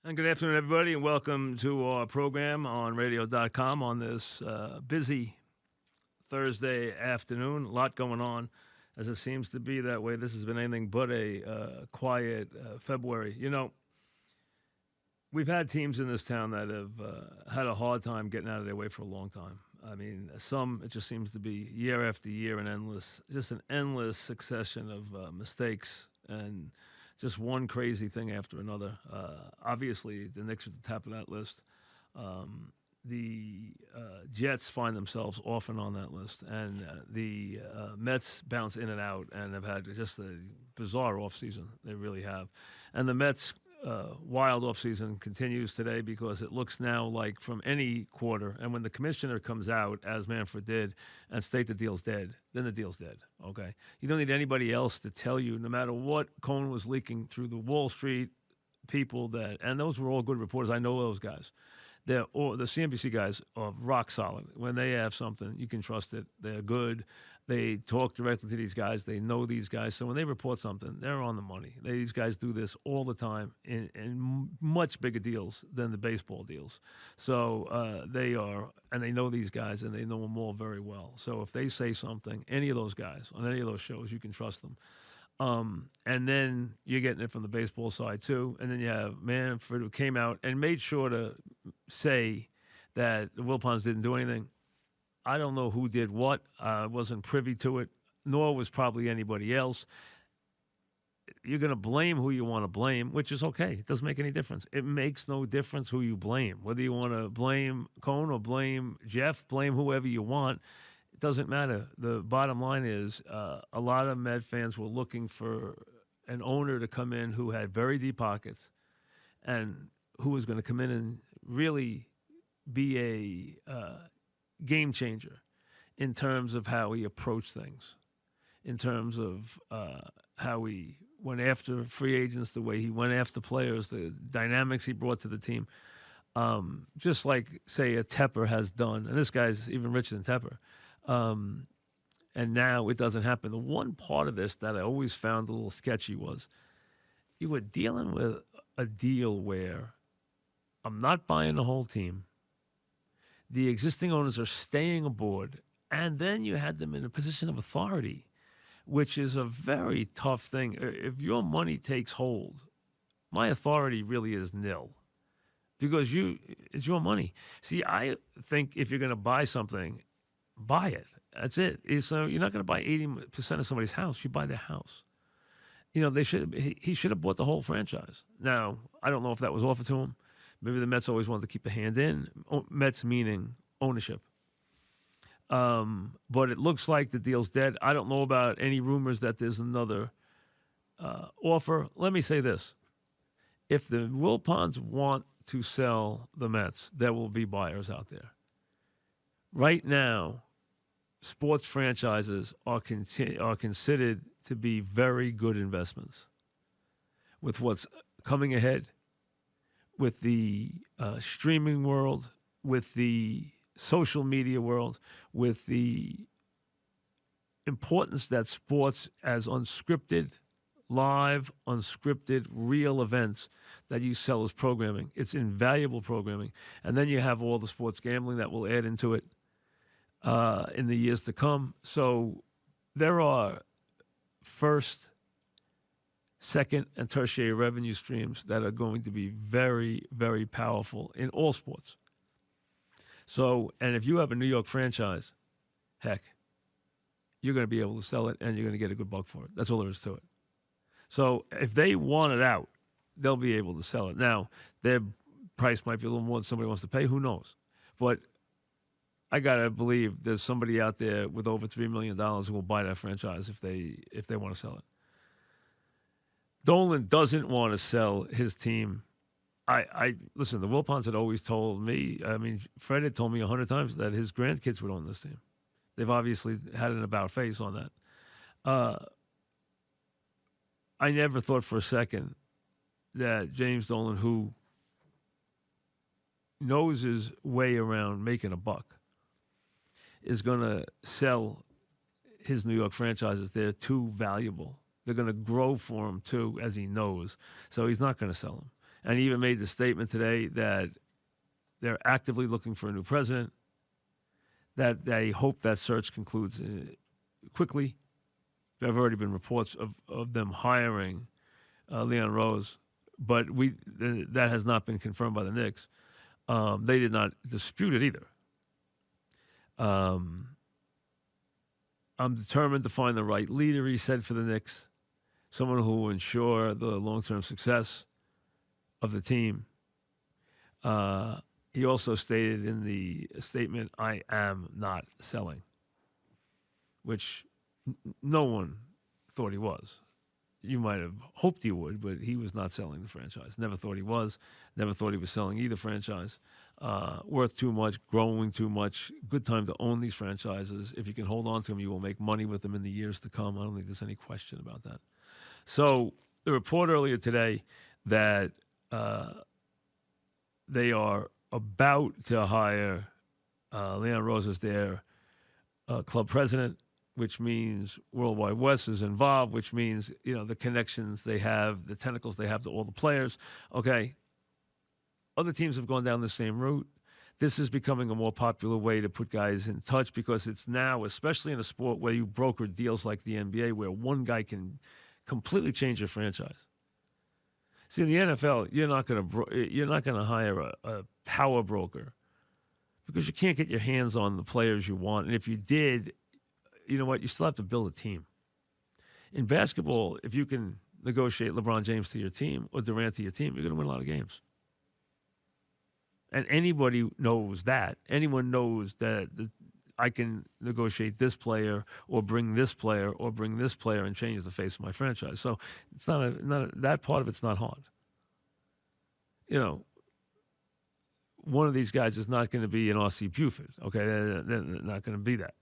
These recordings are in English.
And good afternoon, everybody, and welcome to our program on radio.com on this busy Thursday afternoon. A lot going on, as it seems to be that way. This has been anything but a quiet February. We've had teams in this town that have had a hard time getting out of their way for a long time. I mean, some, it just seems to be year after year just an endless succession of mistakes and just one crazy thing after another. Obviously, the Knicks are at the top of that list. The Jets find themselves often on that list, and the Mets bounce in and out and have had just a bizarre offseason. They really have. And the Mets' wild offseason continues today because it looks now like from any quarter, and when the commissioner comes out, as Manfred did, and state the deal's dead, then the deal's dead, okay? You don't need anybody else to tell you, no matter what Cohen was leaking through the Wall Street people and those were all good reporters. I know those guys. The CNBC guys are rock solid. When they have something, you can trust it. They're good. They talk directly to these guys. They know these guys. So when they report something, they're on the money. These guys do this all the time in much bigger deals than the baseball deals. So they are, and they know these guys, and they know them all very well. So if they say something, any of those guys on any of those shows, you can trust them. And then you're getting it from the baseball side too. And then you have Manfred, who came out and made sure to say that the Wilpons didn't do anything. I don't know who did what. I wasn't privy to it, nor was probably anybody else. You're going to blame who you want to blame, which is okay. It doesn't make any difference. It makes no difference who you blame. Whether you want to blame Cohn or blame Jeff, blame whoever you want. It doesn't matter. The bottom line is a lot of Met fans were looking for an owner to come in who had very deep pockets and who was going to come in and really be a game changer in terms of how he approached things, in terms of how he went after free agents, the way he went after players, the dynamics he brought to the team. Just like, say, a Tepper has done, and this guy's even richer than Tepper. And now it doesn't happen. The one part of this that I always found a little sketchy was you were dealing with a deal where I'm not buying the whole team. The existing owners are staying aboard, and then you had them in a position of authority, which is a very tough thing. If your money takes hold, my authority really is nil because it's your money. See, I think if you're going to buy something, buy it. That's it. So you're not going to buy 80% of somebody's house. You buy their house. He should have bought the whole franchise. Now, I don't know if that was offered to him. Maybe the Mets always wanted to keep a hand in. Mets meaning ownership. But it looks like the deal's dead. I don't know about any rumors that there's another offer. Let me say this. If the Wilpons want to sell the Mets, there will be buyers out there. Right now, sports franchises are considered to be very good investments. With what's coming ahead, with the streaming world, with the social media world, with the importance that sports as unscripted, live, unscripted, real events that you sell as programming. It's invaluable programming. And then you have all the sports gambling that will add into it in the years to come. So there are first, second, and tertiary revenue streams that are going to be very, very powerful in all sports. So, and if you have a New York franchise, heck, you're going to be able to sell it and you're going to get a good buck for it. That's all there is to it. So if they want it out, they'll be able to sell it. Now, their price might be a little more than somebody wants to pay. Who knows? But I got to believe there's somebody out there with over $3 million who will buy that franchise if they want to sell it. Dolan doesn't want to sell his team. I listen, the Wilpons had always told me, I mean, Fred had told me 100 times that his grandkids would own this team. They've obviously had an about face on that. I never thought for a second that James Dolan, who knows his way around making a buck, is going to sell his New York franchises. They're too valuable. They're going to grow for him, too, as he knows. So he's not going to sell them. And he even made the statement today that they're actively looking for a new president, that they hope that search concludes quickly. There have already been reports of them hiring Leon Rose, but that has not been confirmed by the Knicks. They did not dispute it either. I'm determined to find the right leader, he said, for the Knicks, someone who will ensure the long-term success of the team. He also stated in the statement, I am not selling, which no one thought he was. You might have hoped he would, but he was not selling the franchise. Never thought he was. Never thought he was selling either franchise. Worth too much, growing too much. Good time to own these franchises. If you can hold on to them, you will make money with them in the years to come. I don't think there's any question about that. So the report earlier today that they are about to hire Leon Rose as their club president, which means Worldwide West is involved, which means, the connections they have, the tentacles they have to all the players. Okay. Other teams have gone down the same route. This is becoming a more popular way to put guys in touch because it's now, especially in a sport where you broker deals like the NBA, where one guy can completely change your franchise. See, in the NFL, you're not going to hire a power broker because you can't get your hands on the players you want. And if you did, you know what? You still have to build a team. In basketball, if you can negotiate LeBron James to your team or Durant to your team, you're going to win a lot of games. And anybody knows that. Anyone knows that I can negotiate this player or bring this player or bring this player and change the face of my franchise. So it's that part of it's not hard. One of these guys is not going to be an R.C. Buford. Okay, they're not going to be that.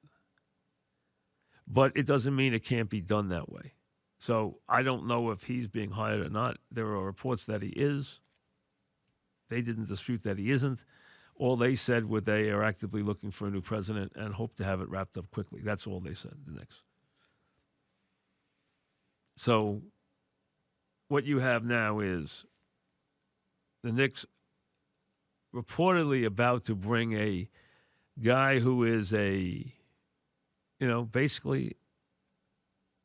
But it doesn't mean it can't be done that way. So I don't know if he's being hired or not. There are reports that he is. They didn't dispute that he isn't. All they said was they are actively looking for a new president and hope to have it wrapped up quickly. That's all they said, the Knicks. So what you have now is the Knicks reportedly about to bring a guy who is basically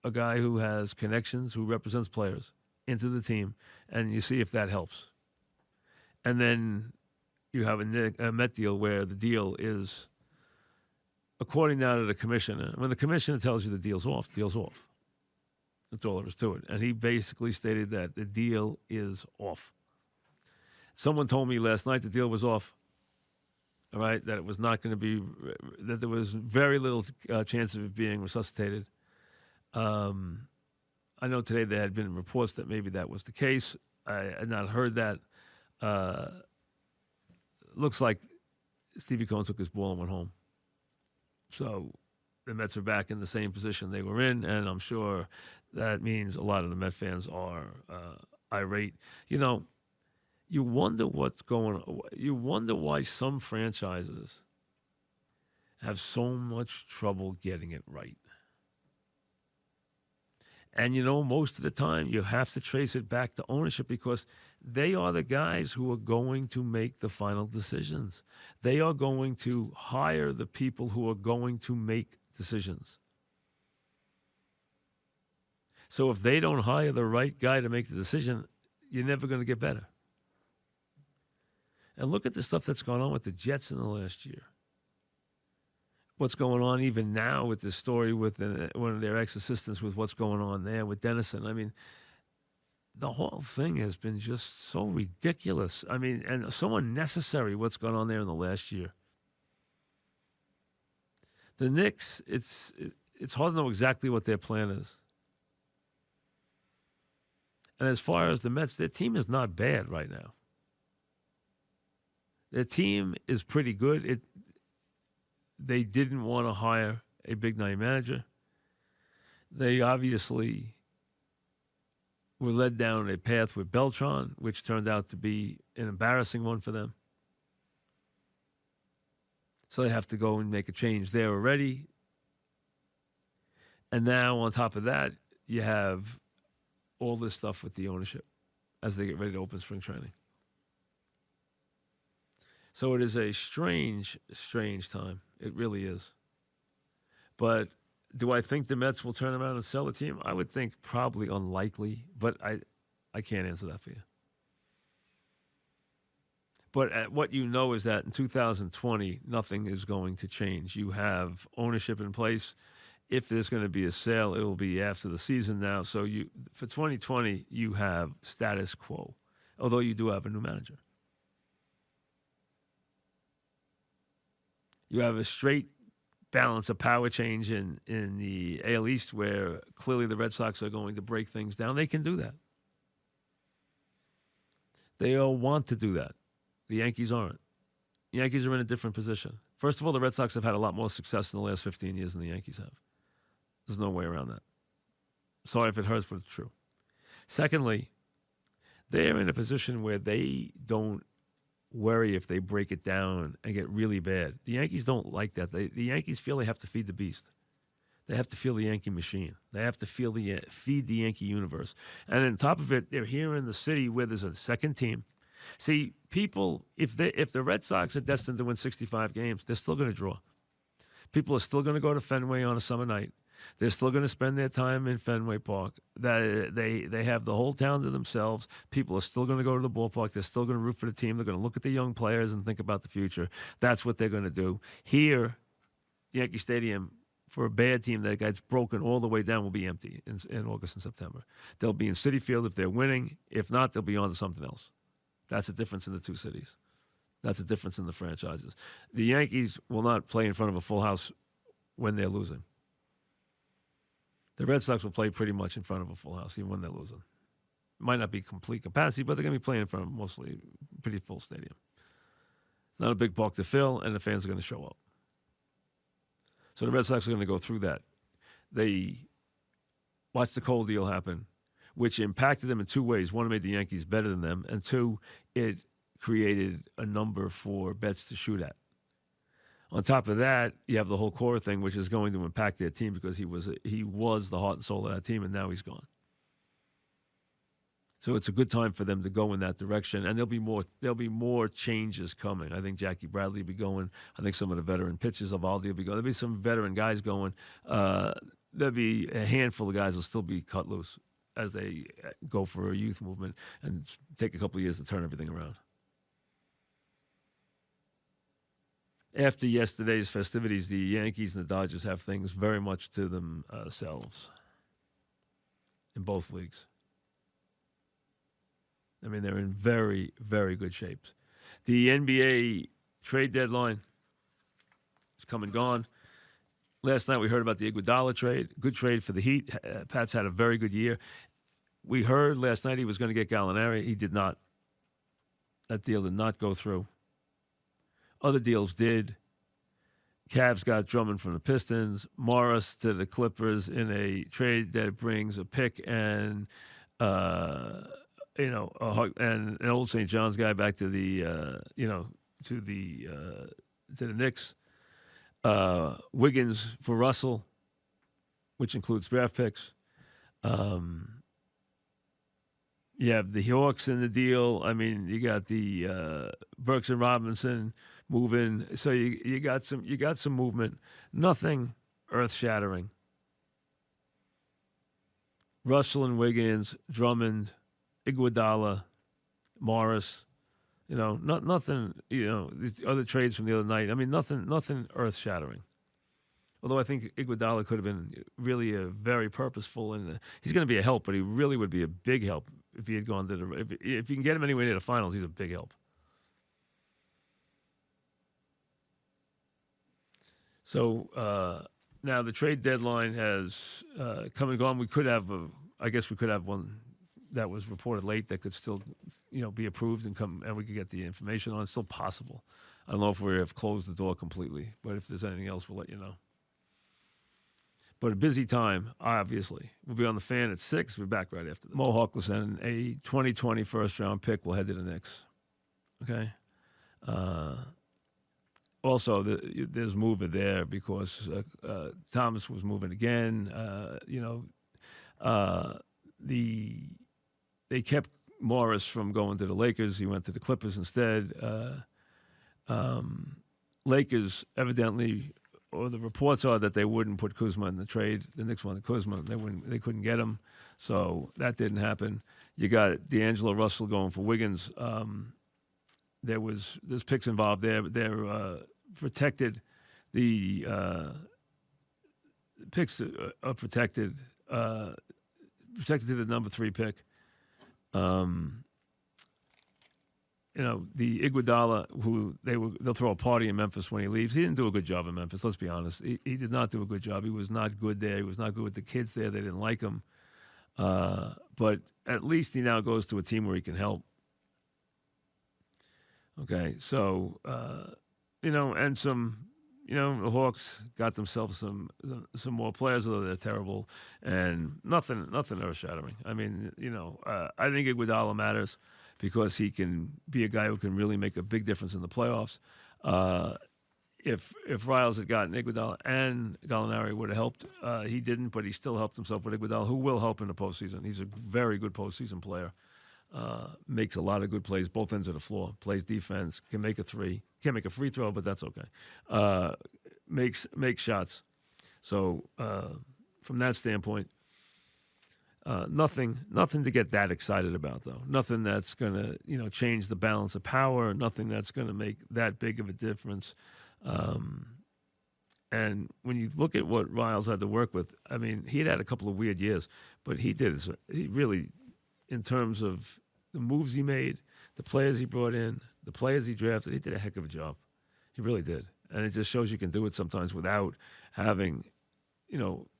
a guy who has connections, who represents players into the team, and you see if that helps. And then you have a Met deal where the deal is, according now to the commissioner, when the commissioner tells you the deal's off, the deal's off. That's all there is to it. And he basically stated that the deal is off. Someone told me last night the deal was off. All right, that it was not going to be, that there was very little chance of it being resuscitated. I know today there had been reports that maybe that was the case. I had not heard that. Looks like Stevie Cohen took his ball and went home. So the Mets are back in the same position they were in, and I'm sure that means a lot of the Met fans are irate. You wonder what's going on. You wonder why some franchises have so much trouble getting it right. And, most of the time you have to trace it back to ownership because they are the guys who are going to make the final decisions. They are going to hire the people who are going to make decisions. So if they don't hire the right guy to make the decision, you're never going to get better. And look at the stuff that's gone on with the Jets in the last year. What's going on even now with this story with one of their ex-assistants with what's going on there with Dennison. I mean, the whole thing has been just so ridiculous. I mean, and so unnecessary what's gone on there in the last year. The Knicks, it's hard to know exactly what their plan is. And as far as the Mets, their team is not bad right now. Their team is pretty good. They didn't want to hire a big-name manager. They obviously were led down a path with Beltran, which turned out to be an embarrassing one for them. So they have to go and make a change there already. And now, on top of that, you have all this stuff with the ownership as they get ready to open spring training. So it is a strange, strange time. It really is. But do I think the Mets will turn around and sell the team? I would think probably unlikely, but I can't answer that for you. But what you know is that in 2020, nothing is going to change. You have ownership in place. If there's going to be a sale, it will be after the season now. So you, for 2020, you have status quo, although you do have a new manager. You have a straight balance of power change in the AL East where clearly the Red Sox are going to break things down. They can do that. They all want to do that. The Yankees aren't. The Yankees are in a different position. First of all, the Red Sox have had a lot more success in the last 15 years than the Yankees have. There's no way around that. Sorry if it hurts, but it's true. Secondly, they're in a position where they don't worry if they break it down and get really bad. The Yankees don't like that. The Yankees feel they have to feed the beast. They have to feel the Yankee machine. They have to feed the Yankee universe. And on top of it, they're here in the city where there's a second team. See, people, if the Red Sox are destined to win 65 games, they're still going to draw. People are still going to go to Fenway on a summer night. They're still going to spend their time in Fenway Park. They have the whole town to themselves. People are still going to go to the ballpark. They're still going to root for the team. They're going to look at the young players and think about the future. That's what they're going to do. Here, Yankee Stadium, for a bad team that gets broken all the way down, will be empty in August and September. They'll be in Citi Field if they're winning. If not, they'll be on to something else. That's the difference in the two cities. That's the difference in the franchises. The Yankees will not play in front of a full house when they're losing. The Red Sox will play pretty much in front of a full house, even when they're losing. It might not be complete capacity, but they're going to be playing in front of mostly pretty full stadium. It's not a big park to fill, and the fans are going to show up. So the Red Sox are going to go through that. They watched the Cole deal happen, which impacted them in two ways. One, it made the Yankees better than them, and two, it created a number for bets to shoot at. On top of that, you have the whole core thing, which is going to impact their team because he was the heart and soul of that team, and now he's gone. So it's a good time for them to go in that direction, and there'll be more changes coming. I think Jackie Bradley will be going. I think some of the veteran pitchers of Aldi will be going. There'll be some veteran guys going. There'll be a handful of guys will still be cut loose as they go for a youth movement and take a couple of years to turn everything around. After yesterday's festivities, the Yankees and the Dodgers have things very much to themselves in both leagues. I mean, they're in very, very good shapes. The NBA trade deadline is come and gone. Last night we heard about the Iguodala trade. Good trade for the Heat. Pat's had a very good year. We heard last night he was going to get Gallinari. He did not. That deal did not go through. Other deals did. Cavs got Drummond from the Pistons. Morris to the Clippers in a trade that brings a pick and and an old St. John's guy back to the to the Knicks. Wiggins for Russell, which includes draft picks. You have the Hawks in the deal. I mean, you got the Burks and Robinson moving. So you got some movement. Nothing earth-shattering. Russell and Wiggins, Drummond, Iguodala, Morris. Nothing. The other trades from the other night. I mean, nothing earth-shattering. Although I think Iguodala could have been really a very purposeful, and he's going to be a help, but he really would be a big help if he had gone to if you can get him anywhere near the finals, he's a big help. So now the trade deadline has come and gone. We could have, I guess, we could have one that was reported late that could still, be approved and we could get the information on. It's still possible. I don't know if we have closed the door completely, but if there's anything else, we'll let you know. But a busy time, obviously. We'll be on the Fan at 6. We'll be back right after that. Mo Harkless and a 2020 first-round pick will head to the Knicks. Okay? Also, there's movement there because Thomas was moving again. They kept Morris from going to the Lakers. He went to the Clippers instead. Lakers evidently, or the reports are that they wouldn't put Kuzma in the trade. The Knicks wanted Kuzma. They couldn't get him, so that didn't happen. You got D'Angelo Russell going for Wiggins. There's picks involved there. They're protected. The picks are protected. Protected to the number 3 pick. The Iguodala, who they'll throw a party in Memphis when he leaves. He didn't do a good job in Memphis. Let's be honest. He did not do a good job. He was not good there. He was not good with the kids there. They didn't like him. But at least he now goes to a team where he can help. Okay, so and the Hawks got themselves some more players, although they're terrible, and nothing earth-shattering. I mean, I think Iguodala matters because he can be a guy who can really make a big difference in the playoffs. If Riles had gotten Iguodala and Gallinari would have helped, he didn't, but he still helped himself with Iguodala, who will help in the postseason. He's a very good postseason player. Makes a lot of good plays, both ends of the floor. Plays defense, can make a 3. Can't make a free throw, but that's okay. Makes shots. So from that standpoint, nothing to get that excited about, though. Nothing that's going to change the balance of power. Nothing that's going to make that big of a difference. And when you look at what Riles had to work with, I mean, he had a couple of weird years, but he really, in terms of the moves he made, the players he brought in, the players he drafted, he did a heck of a job. He really did. And it just shows you can do it sometimes without having,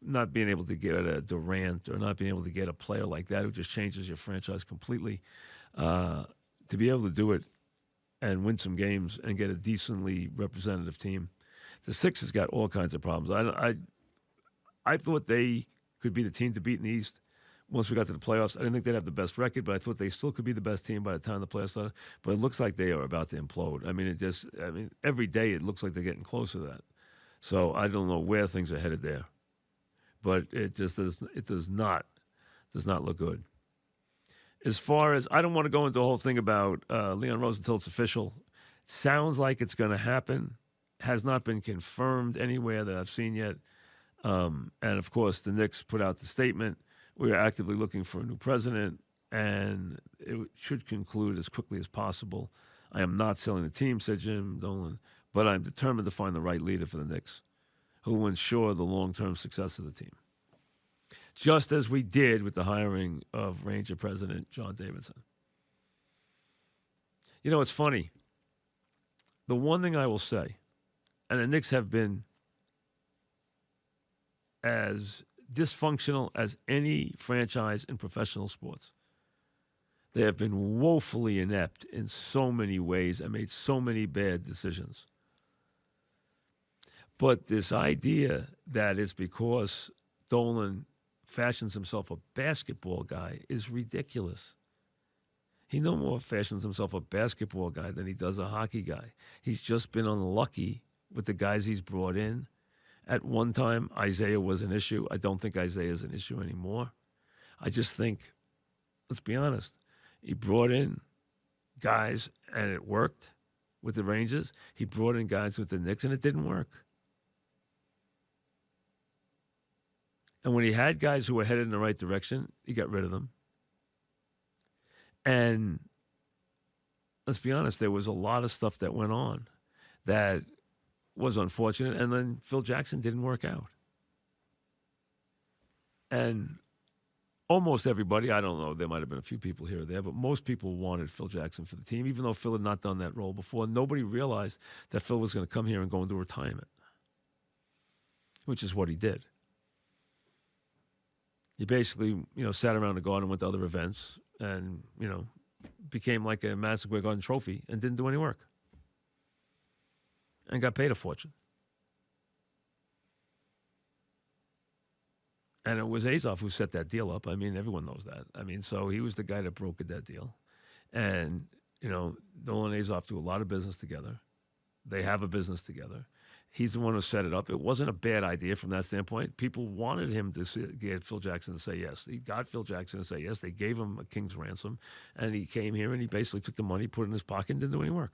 not being able to get a Durant or not being able to get a player like that who just changes your franchise completely. To be able to do it and win some games and get a decently representative team. The Sixers got all kinds of problems. I thought they could be the team to beat in the East. Once we got to the playoffs, I didn't think they'd have the best record, but I thought they still could be the best team by the time the playoffs started. But it looks like they are about to implode. I mean, every day it looks like they're getting closer to that. So I don't know where things are headed there, but it does not look good. As far as I don't want to go into a whole thing about Leon Rose until it's official. It sounds like it's going to happen. Has not been confirmed anywhere that I've seen yet. And of course, the Knicks put out the statement. We are actively looking for a new president, and it should conclude as quickly as possible. I am not selling the team, said Jim Dolan, but I'm determined to find the right leader for the Knicks who will ensure the long-term success of the team. Just as we did with the hiring of Ranger President John Davidson. It's funny. The one thing I will say, and the Knicks have been as dysfunctional as any franchise in professional sports. They have been woefully inept in so many ways and made so many bad decisions. But this idea that it's because Dolan fashions himself a basketball guy is ridiculous. He no more fashions himself a basketball guy than he does a hockey guy. He's just been unlucky with the guys he's brought in. At one time, Isaiah was an issue. I don't think Isaiah is an issue anymore. I just think, let's be honest, he brought in guys and it worked with the Rangers. He brought in guys with the Knicks and it didn't work. And when he had guys who were headed in the right direction, he got rid of them. And let's be honest, there was a lot of stuff that went on that was unfortunate, and then Phil Jackson didn't work out. And almost everybody, I don't know, there might have been a few people here or there, but most people wanted Phil Jackson for the team, even though Phil had not done that role before. Nobody realized that Phil was going to come here and go into retirement, which is what he did. He basically, sat around the garden, went to other events, and, became like a Madison Square Garden trophy and didn't do any work. And got paid a fortune. And it was Azoff who set that deal up. I mean, everyone knows that. I mean, so he was the guy that brokered that deal. And, Dolan and Azoff do a lot of business together. They have a business together. He's the one who set it up. It wasn't a bad idea from that standpoint. People wanted him to get Phil Jackson to say yes. He got Phil Jackson to say yes. They gave him a king's ransom. And he came here and he basically took the money, put it in his pocket, and didn't do any work.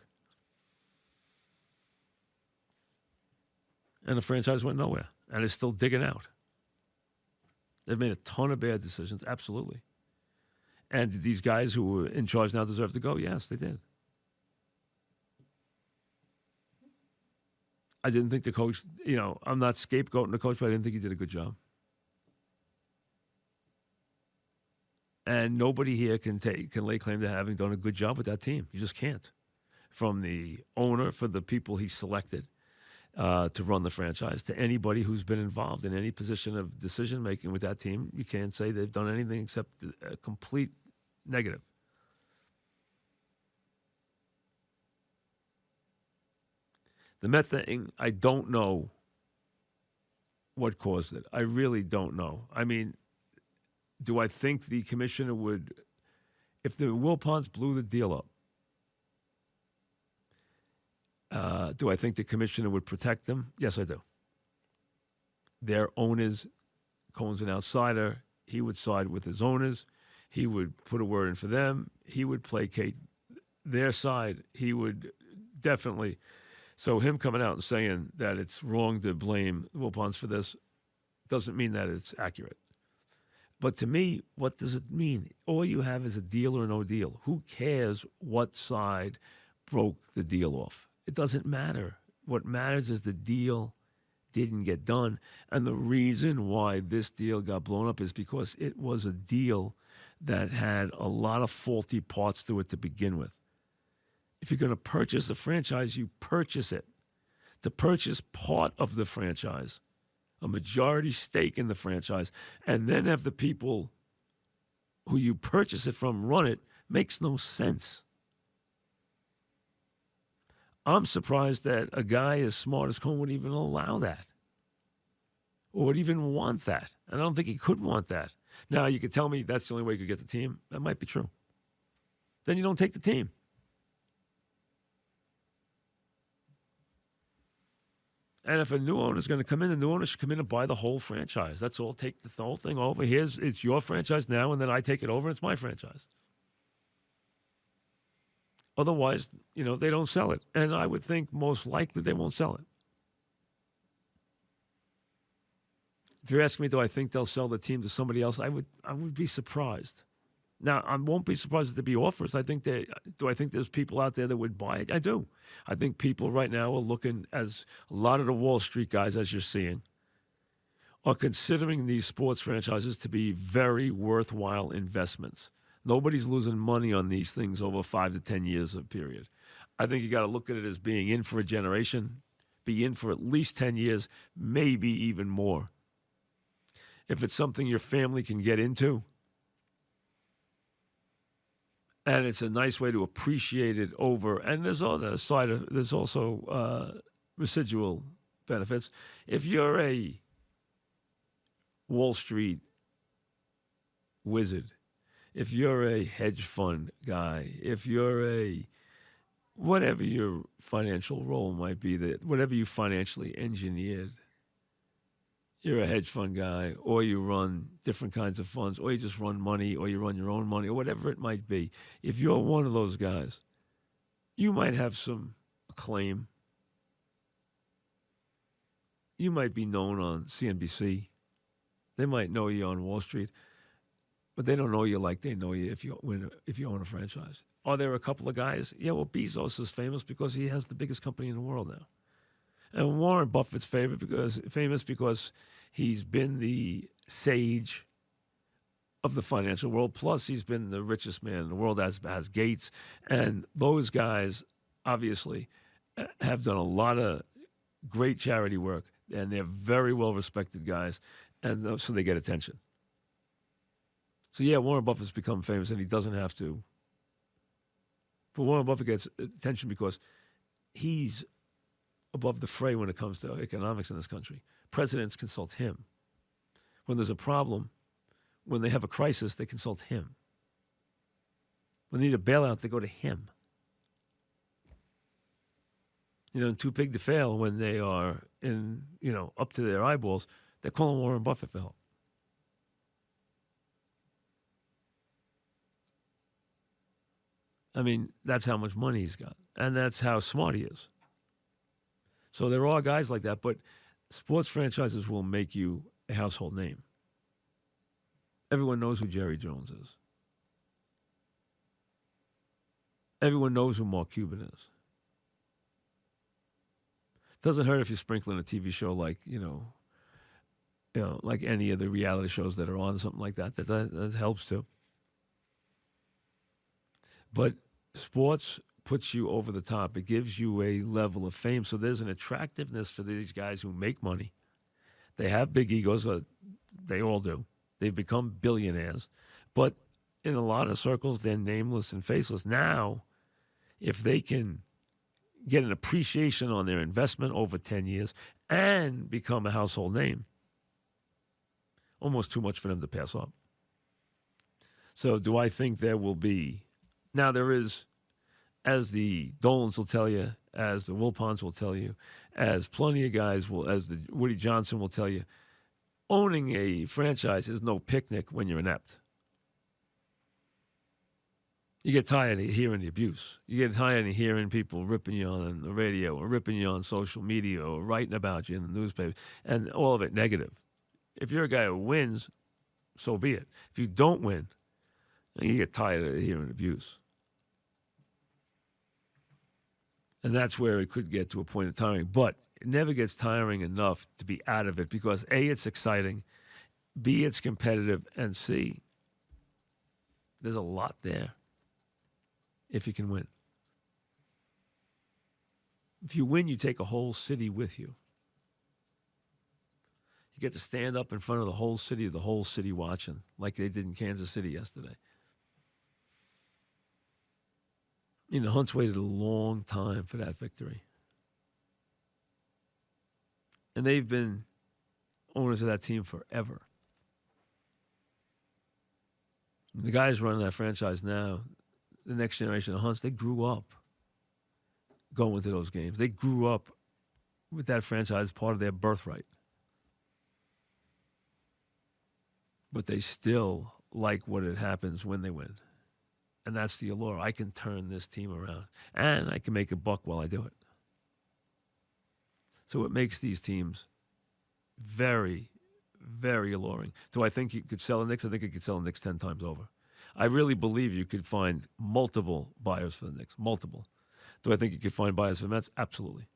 and the franchise went nowhere, and is still digging out. They've made a ton of bad decisions, absolutely. And did these guys who were in charge now deserve to go? Yes, they did. I didn't think the coach, I'm not scapegoating the coach, but I didn't think he did a good job. And nobody here can lay claim to having done a good job with that team. You just can't. From the owner, for the people he selected to run the franchise, to anybody who's been involved in any position of decision making with that team, you can't say they've done anything except a complete negative. The Met thing, I don't know what caused it. I really don't know. I mean, do I think the commissioner would, if the Wilpons blew the deal up, do I think the commissioner would protect them? Yes, I do. Their owners, Cohen's an outsider. He would side with his owners. He would put a word in for them. He would placate their side. He would definitely. So him coming out and saying that it's wrong to blame Wilpons for this doesn't mean that it's accurate. But to me, what does it mean? All you have is a deal or no deal. Who cares what side broke the deal off? It doesn't matter. What matters is the deal didn't get done. And the reason why this deal got blown up is because it was a deal that had a lot of faulty parts to it to begin with. If you're going to purchase a franchise, you purchase it. To purchase part of the franchise, a majority stake in the franchise, and then have the people who you purchase it from run it, makes no sense. I'm surprised that a guy as smart as Cohen would even allow that or would even want that. And I don't think he could want that. Now, you could tell me that's the only way you could get the team. That might be true. Then you don't take the team. And if a new owner is going to come in, the new owner should come in and buy the whole franchise. That's all. Take the whole thing over. It's your franchise now, and then I take it over. It's my franchise. Otherwise, they don't sell it. And I would think most likely they won't sell it. If you're asking me, do I think they'll sell the team to somebody else? I would be surprised. Now, I won't be surprised if there be offers. Do I think there's people out there that would buy it? I do. I think people right now are looking, as a lot of the Wall Street guys, as you're seeing, are considering these sports franchises to be very worthwhile investments. Nobody's losing money on these things over 5 to 10 years of period. I think you got to look at it as being in for a generation, be in for at least 10 years, maybe even more. If it's something your family can get into, and it's a nice way to appreciate it over. And there's also residual benefits. If you're a Wall Street wizard, if you're a hedge fund guy, if you're whatever your financial role might be, whatever you financially engineered, you're a hedge fund guy, or you run different kinds of funds, or you just run money, or you run your own money, or whatever it might be. If you're one of those guys, you might have some acclaim. You might be known on CNBC. They might know you on Wall Street, but they don't know you like they know you if you own a franchise. Are there a couple of guys? Yeah, well, Bezos is famous because he has the biggest company in the world now. And Warren Buffett's famous because he's been the sage of the financial world. Plus, he's been the richest man in the world, as Gates. And those guys, obviously, have done a lot of great charity work. And they're very well-respected guys. And so they get attention. So, yeah, Warren Buffett's become famous, and he doesn't have to. But Warren Buffett gets attention because he's above the fray when it comes to economics in this country. Presidents consult him. When there's a problem, when they have a crisis, they consult him. When they need a bailout, they go to him. Too big to fail, when they are up to their eyeballs, they're calling Warren Buffett for help. I mean, that's how much money he's got. And that's how smart he is. So there are guys like that, but Sports franchises will make you a household name. Everyone knows who Jerry Jones is. Everyone knows who Mark Cuban is. Doesn't hurt if you're sprinkling a TV show like, like any of the reality shows that are on, something like that. That helps too. But sports puts you over the top. It gives you a level of fame. So there's an attractiveness for these guys who make money. They have big egos. They all do. They've become billionaires. But in a lot of circles, they're nameless and faceless. Now, if they can get an appreciation on their investment over 10 years and become a household name, almost too much for them to pass up. So do I think there will be... Now, there is, as the Dolans will tell you, as the Wilpons will tell you, as plenty of guys will, as the Woody Johnson will tell you, owning a franchise is no picnic when you're inept. You get tired of hearing the abuse. You get tired of hearing people ripping you on the radio or ripping you on social media or writing about you in the newspaper, and all of it negative. If you're a guy who wins, so be it. If you don't win, you get tired of hearing abuse. And that's where it could get to a point of tiring. But it never gets tiring enough to be out of it because, A, it's exciting, B, it's competitive, and C, there's a lot there if you can win. If you win, you take a whole city with you. You get to stand up in front of the whole city watching, like they did in Kansas City yesterday. The Hunts waited a long time for that victory. And they've been owners of that team forever. The guys running that franchise now, the next generation of Hunts, they grew up going to those games. They grew up with that franchise part of their birthright. But they still like what it happens when they win. And that's the allure. I can turn this team around. And I can make a buck while I do it. So it makes these teams very, very alluring. Do I think you could sell the Knicks? I think you could sell the Knicks 10 times over. I really believe you could find multiple buyers for the Knicks. Multiple. Do I think you could find buyers for the Mets? Absolutely.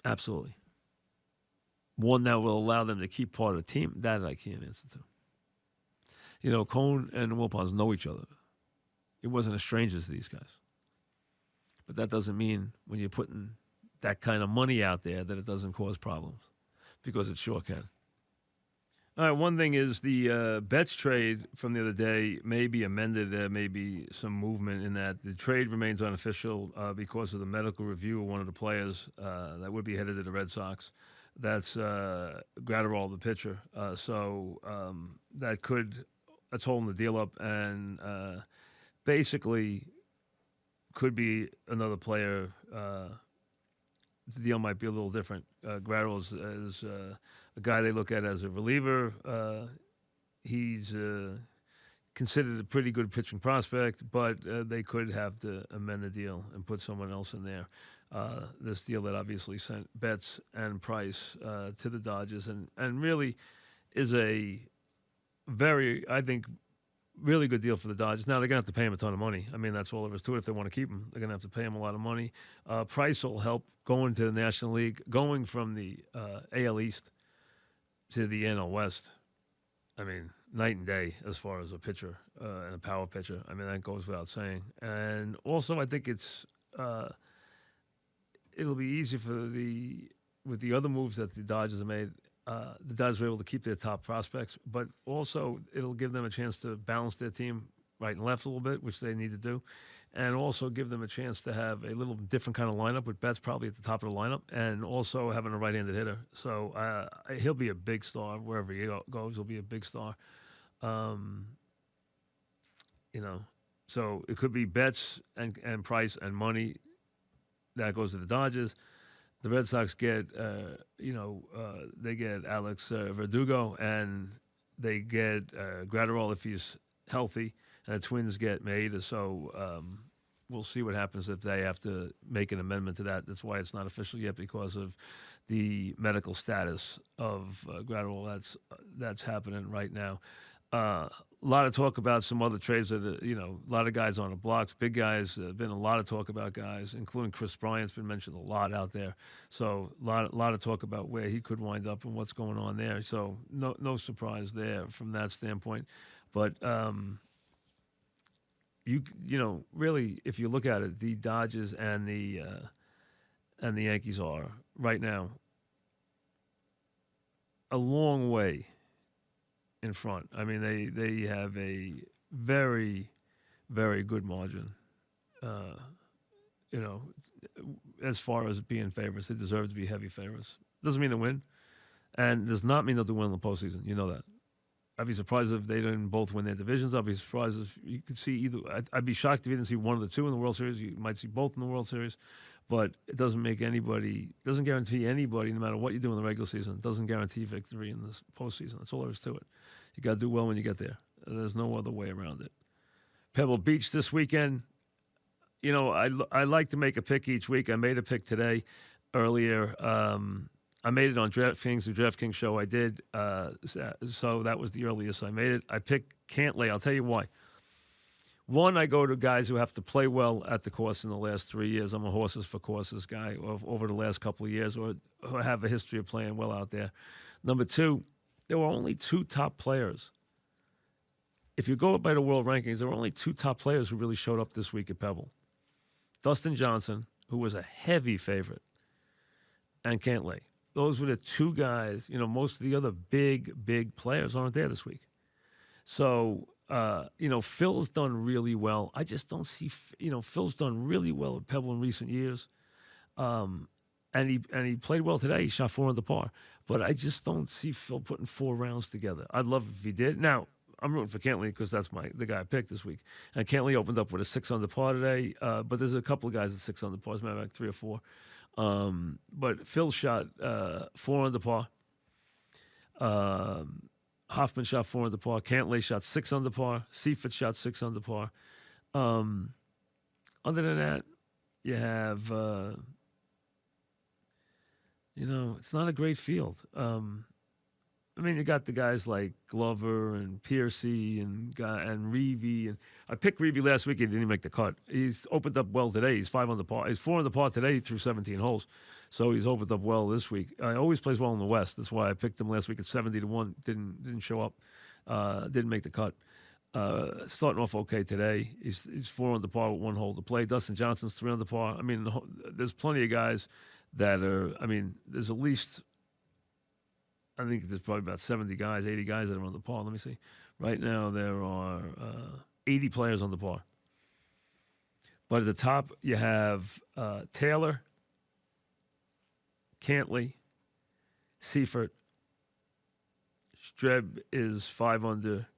Absolutely. One that will allow them to keep part of the team, that I can't answer to. Cohn and Wilpons know each other. It wasn't a stranger to these guys. But that doesn't mean when you're putting that kind of money out there that it doesn't cause problems, because it sure can. All right, one thing is the Betts trade from the other day may be amended. There may be some movement in that. The trade remains unofficial because of the medical review of one of the players that would be headed to the Red Sox. That's Gratterall, the pitcher. So that's holding the deal up, and basically could be another player. The deal might be a little different. Gratterall is a guy they look at as a reliever. He's considered a pretty good pitching prospect, but they could have to amend the deal and put someone else in there. This deal that obviously sent Betts and Price to the Dodgers and really is a very, I think, really good deal for the Dodgers. Now, they're going to have to pay him a ton of money. I mean, that's all there is to it. If they want to keep him, they're going to have to pay him a lot of money. Price will help going to the National League, going from the AL East to the NL West. I mean, night and day as far as a pitcher and a power pitcher. I mean, that goes without saying. And also, I think it'll be easy with the other moves that the Dodgers have made. The Dodgers were able to keep their top prospects, but also it'll give them a chance to balance their team right and left a little bit, which they need to do, and also give them a chance to have a little different kind of lineup with Betts probably at the top of the lineup, and also having a right-handed hitter. So he'll be a big star wherever he goes. He'll be a big star. So it could be Betts and Price and money that goes to the Dodgers. The Red Sox get, they get Alex Verdugo, and they get Gratterall if he's healthy, and the Twins get Maeda. So we'll see what happens if they have to make an amendment to that. That's why it's not official yet, because of the medical status of Gradwell. That's happening right now. A lot of talk about some other trades that, a lot of guys on the blocks, big guys. Been a lot of talk about guys, including Chris Bryant's been mentioned a lot out there. So a lot of talk about where he could wind up and what's going on there. So no surprise there from that standpoint. But really, if you look at it, the Dodgers and the Yankees are right now a long way in front. I mean, they have a very, very good margin. As far as being favorites, they deserve to be heavy favorites. Doesn't mean to win, and does not mean they'll win in the postseason. You know that. I'd be surprised if they didn't both win their divisions. I'd be surprised if you could see either. I'd be shocked if you didn't see one of the two in the World Series. You might see both in the World Series, but it doesn't guarantee anybody, no matter what you do in the regular season, it doesn't guarantee victory in the postseason. That's all there is to it. You got to do well when you get there. There's no other way around it. Pebble Beach this weekend. I like to make a pick each week. I made a pick today, earlier. I made it on DraftKings, the DraftKings show I did. So that was the earliest I made it. I picked Cantlay. I'll tell you why. One, I go to guys who have to play well at the course in the last 3 years. I'm a horses for courses guy over the last couple of years, or have a history of playing well out there. Number two, there were only two top players. If you go by the world rankings, there were only two top players who really showed up this week at Pebble. Dustin Johnson, who was a heavy favorite, and Cantlay. Those were the two guys. Most of the other big players aren't there this week. So, Phil's done really well. I just don't see, Phil's done really well at Pebble in recent years. And he played well today. He shot 4 under par. But I just don't see Phil putting 4 rounds together. I'd love if he did. Now, I'm rooting for Cantlay because that's the guy I picked this week. And Cantlay opened up with a 6 under par today. But there's a couple of guys at 6 under par. As a matter of fact, 3 or 4. But Phil shot 4 under par. Hoffman shot 4 under par. Cantlay shot 6 under par. Seifert shot 6 under par. Other than that, you have, it's not a great field. You got the guys like Glover and Piercy and Reevy. And I picked Reevy last week. He didn't even make the cut. He's opened up well today. He's 5 under par. He's 4 under par today through 17 holes. So he's opened up well this week. He always plays well in the West. That's why I picked him last week at 70-1. Didn't show up. Didn't make the cut. Starting off okay today. He's 4 under par with 1 hole to play. Dustin Johnson's 3 under par. There's plenty of guys that are. There's at least. I think there's probably about 70 guys, 80 guys that are on the par. Let me see. Right now, there are 80 players on the par. But at the top, you have Taylor, Cantlay, Seifert. Streb is 5 under.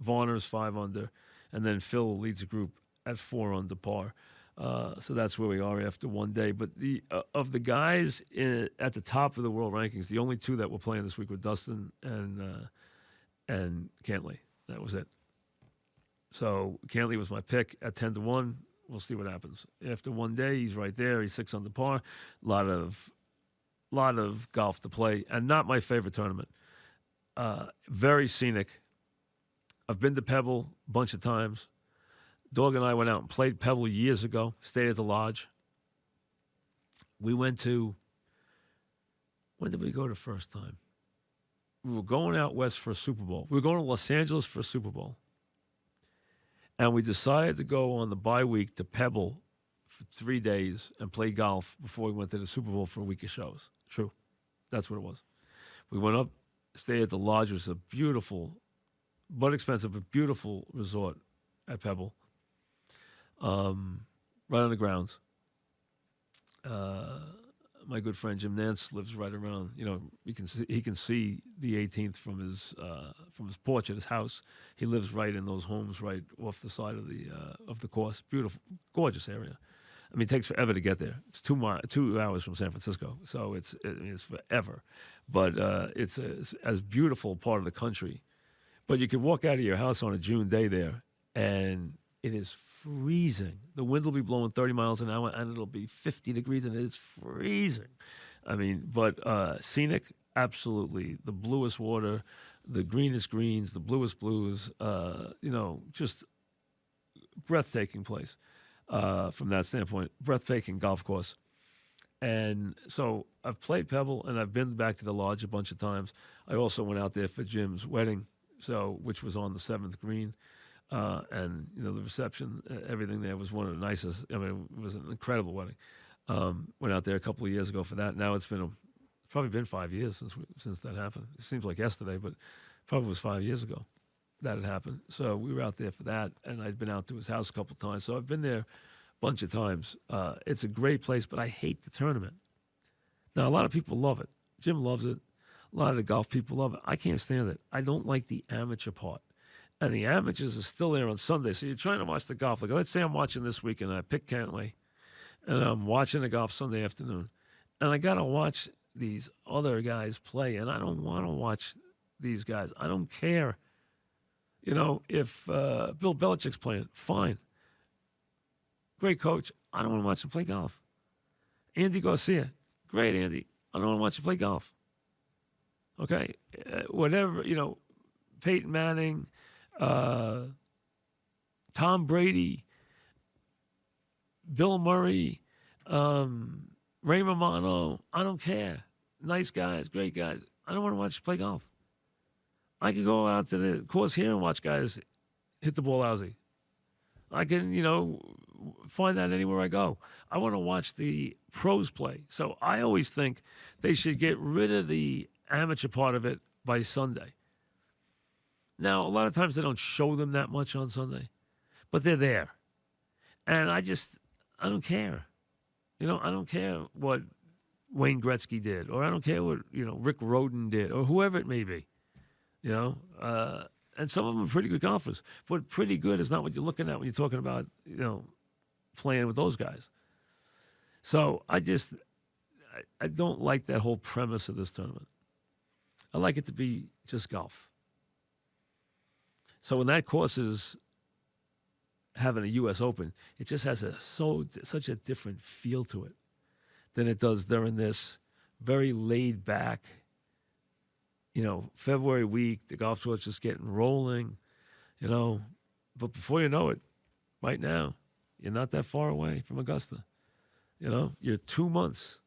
Varner's 5 under. And then Phil leads the group at 4 under par. So that's where we are after one day. But of the guys at the top of the world rankings, the only two that were playing this week were Dustin and Cantlay. That was it. So Cantlay was my pick at 10-1. We'll see what happens. After one day, he's right there. He's 6 under par. Lot of golf to play, and not my favorite tournament. Very scenic. I've been to Pebble a bunch of times. Dog and I went out and played Pebble years ago, stayed at the lodge. We went to, when did we go the first time? We were going out west for a Super Bowl. We were going to Los Angeles for a Super Bowl. And we decided to go on the bye week to Pebble for 3 days and play golf before we went to the Super Bowl for a week of shows. True. That's what it was. We went up, stayed at the lodge. It was a beautiful, but expensive, but beautiful resort at Pebble. Right on the grounds. My good friend Jim Nance lives right around. He can see the 18th from his porch at his house. He lives right in those homes, right off the side of the course. Beautiful, gorgeous area. It takes forever to get there. It's 2 hours from San Francisco, so it's forever. But it's as beautiful a part of the country. But you can walk out of your house on a June day there, and it is freezing. The wind will be blowing 30 miles an hour, and it'll be 50 degrees, and it's freezing. I mean, but scenic, absolutely. The bluest water, the greenest greens, the bluest blues. Just breathtaking place from that standpoint. Breathtaking golf course. And so I've played Pebble, and I've been back to the lodge a bunch of times. I also went out there for Jim's wedding, which was on the 7th green. And the reception, everything there was one of the nicest. I mean, it was an incredible wedding. Went out there a couple of years ago for that. Now it's probably been 5 years since that happened. It seems like yesterday, but probably was 5 years ago that had happened. So we were out there for that, and I'd been out to his house a couple of times. So I've been there a bunch of times. It's a great place, but I hate the tournament. Now, a lot of people love it. Jim loves it. A lot of the golf people love it. I can't stand it. I don't like the amateur part. And the amateurs are still there on Sunday. So you're trying to watch the golf. Like, let's say I'm watching this weekend, and I pick Cantley, and I'm watching the golf Sunday afternoon. And I got to watch these other guys play, and I don't want to watch these guys. I don't care. If Bill Belichick's playing, fine. Great coach. I don't want to watch him play golf. Andy Garcia, great, Andy. I don't want to watch him play golf. Okay? Whatever, Peyton Manning, Tom Brady, Bill Murray, Ray Romano. I don't care. Nice guys, great guys. I don't want to watch you play golf. I could go out to the course here and watch guys hit the ball lousy. I can, find that anywhere I go. I want to watch the pros play. So I always think they should get rid of the amateur part of it by Sunday. Now, a lot of times they don't show them that much on Sunday, but they're there. And I don't care. I don't care what Wayne Gretzky did, or I don't care what, Rick Rhoden did, or whoever it may be. And some of them are pretty good golfers. But pretty good is not what you're looking at when you're talking about, playing with those guys. So I don't like that whole premise of this tournament. I like it to be just golf. So when that course is having a U.S. Open, it just has such a different feel to it than it does during this very laid back, February week. The golf tour is just getting rolling, But before you know it, right now, you're not that far away from Augusta. You're 2 months.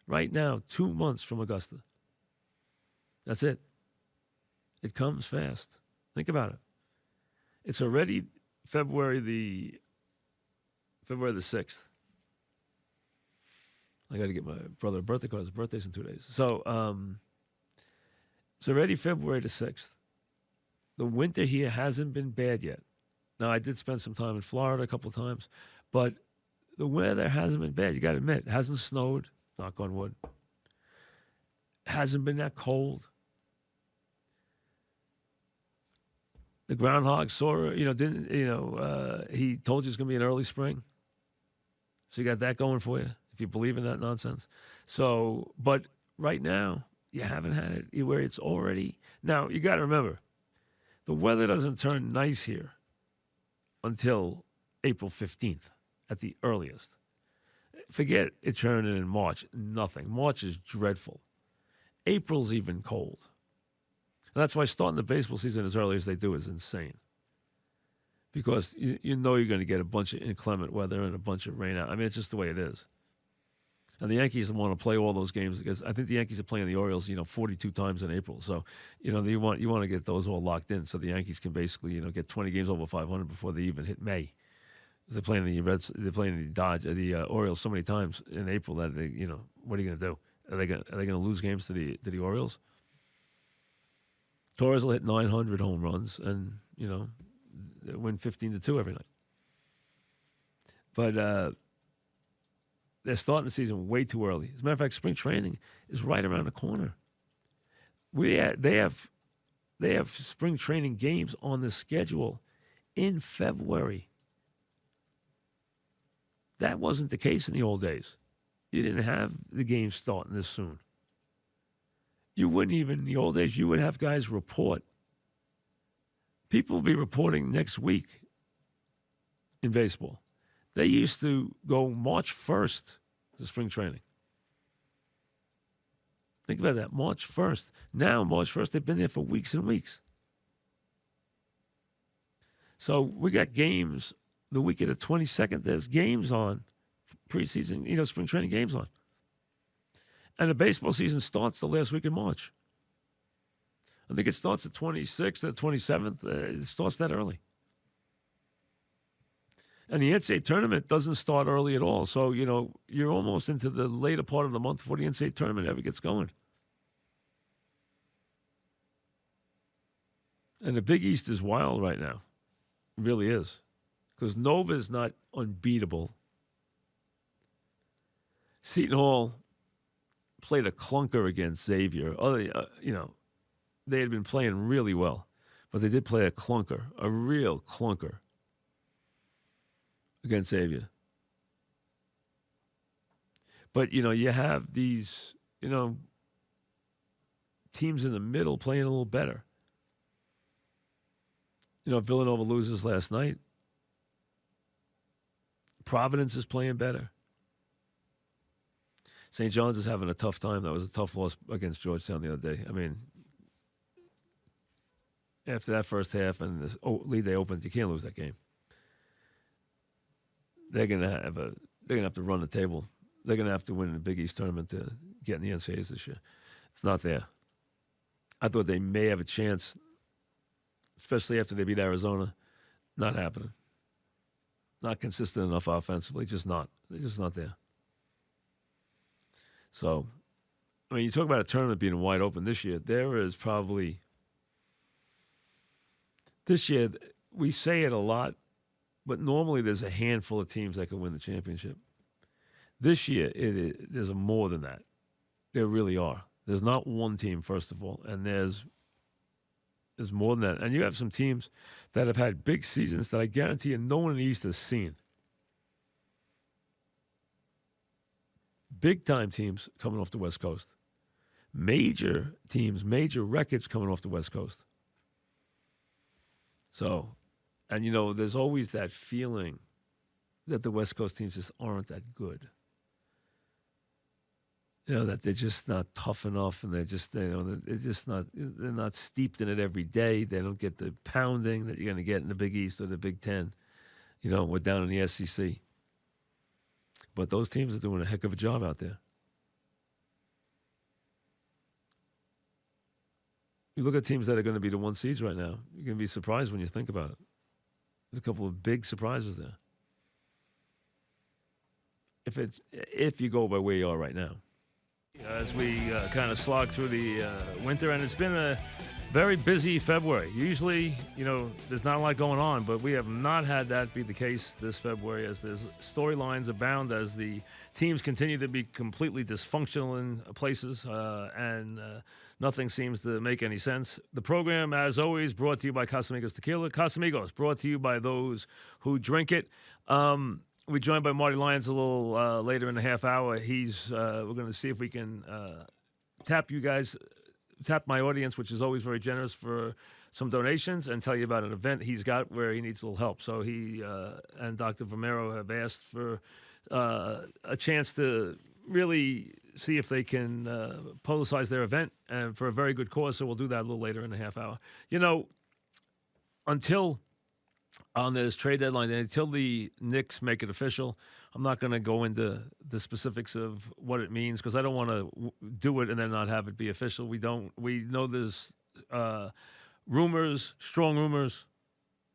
Right now, 2 months from Augusta. That's it. It comes fast. Think about it. It's already February the 6th. I got to get my brother a birthday card. His birthday's in 2 days. So it's already February the 6th. The winter here hasn't been bad yet. Now, I did spend some time in Florida a couple of times, but the weather hasn't been bad. You got to admit, it hasn't snowed, knock on wood. It hasn't been that cold. The groundhog saw, he told you it's going to be an early spring. So you got that going for you, if you believe in that nonsense. So, but right now, you haven't had it where it's already. Now, you got to remember, the weather doesn't turn nice here until April 15th at the earliest. Forget it turning in March. Nothing. March is dreadful. April's even cold. And that's why starting the baseball season as early as they do is insane. Because you're going to get a bunch of inclement weather and a bunch of rain out. I mean, it's just the way it is. And the Yankees want to play all those games because I think the Yankees are playing the Orioles, 42 times in April. So, you want to get those all locked in so the Yankees can basically, get 20 games over 500 before they even hit May. They're playing the Orioles so many times in April that they, what are you going to do? Are they going to lose games to the Orioles? Torres will hit 900 home runs and, win 15-2 every night. But they're starting the season way too early. As a matter of fact, spring training is right around the corner. They have spring training games on the schedule in February. That wasn't the case in the old days. You didn't have the games starting this soon. You wouldn't even, in the old days, you would have guys report. People will be reporting next week in baseball. They used to go March 1st to spring training. Think about that, March 1st. Now, March 1st, they've been there for weeks and weeks. So we got games the week of the 22nd. There's games on, preseason, spring training games on. And the baseball season starts the last week in March. I think it starts the 26th or the 27th. It starts that early. And the NCAA tournament doesn't start early at all. So, you're almost into the later part of the month before the NCAA tournament ever gets going. And the Big East is wild right now. It really is. Because Nova is not unbeatable. Seton Hall played a clunker against Xavier. They had been playing really well. But they did play a clunker, a real clunker against Xavier. But, you have these, teams in the middle playing a little better. Villanova loses last night. Providence is playing better. St. John's is having a tough time. That was a tough loss against Georgetown the other day. I mean, after that first half and this lead they opened, you can't lose that game. They're gonna have to run the table. They're gonna have to win the Big East tournament to get in the NCAAs this year. It's not there. I thought they may have a chance, especially after they beat Arizona. Not happening. Not consistent enough offensively. Just not. They're just not there. So, you talk about a tournament being wide open this year. There is probably, this year, we say it a lot, but normally there's a handful of teams that can win the championship. This year, there's more than that. There really are. There's not one team, first of all, and there's more than that. And you have some teams that have had big seasons that I guarantee you no one in the East has seen. Big-time teams coming off the West Coast. Major teams, major records coming off the West Coast. So, and there's always that feeling that the West Coast teams just aren't that good. That they're just not tough enough, and they're not steeped in it every day. They don't get the pounding that you're going to get in the Big East or the Big Ten. We're down in the SEC. But those teams are doing a heck of a job out there. You look at teams that are going to be the 1 seeds right now. You're going to be surprised when you think about it. There's a couple of big surprises there. If you go by where you are right now. As we kind of slog through the winter, and it's been a very busy February. Usually, there's not a lot going on, but we have not had that be the case this February, as there's storylines abound as the teams continue to be completely dysfunctional in places, and nothing seems to make any sense. The program, as always, brought to you by Casamigos Tequila. Casamigos, brought to you by those who drink it. We're joined by Marty Lyons a little later in the half hour. We're going to see if we can tap my audience, which is always very generous, for some donations, and tell you about an event he's got where he needs a little help. So he and Dr. Vermero have asked for a chance to really see if they can publicize their event, and for a very good cause. So we'll do that a little later in the half hour. Until on this trade deadline, until the Knicks make it official, I'm not going to go into the specifics of what it means, because I don't want to do it and then not have it be official. We know there's rumors, strong rumors,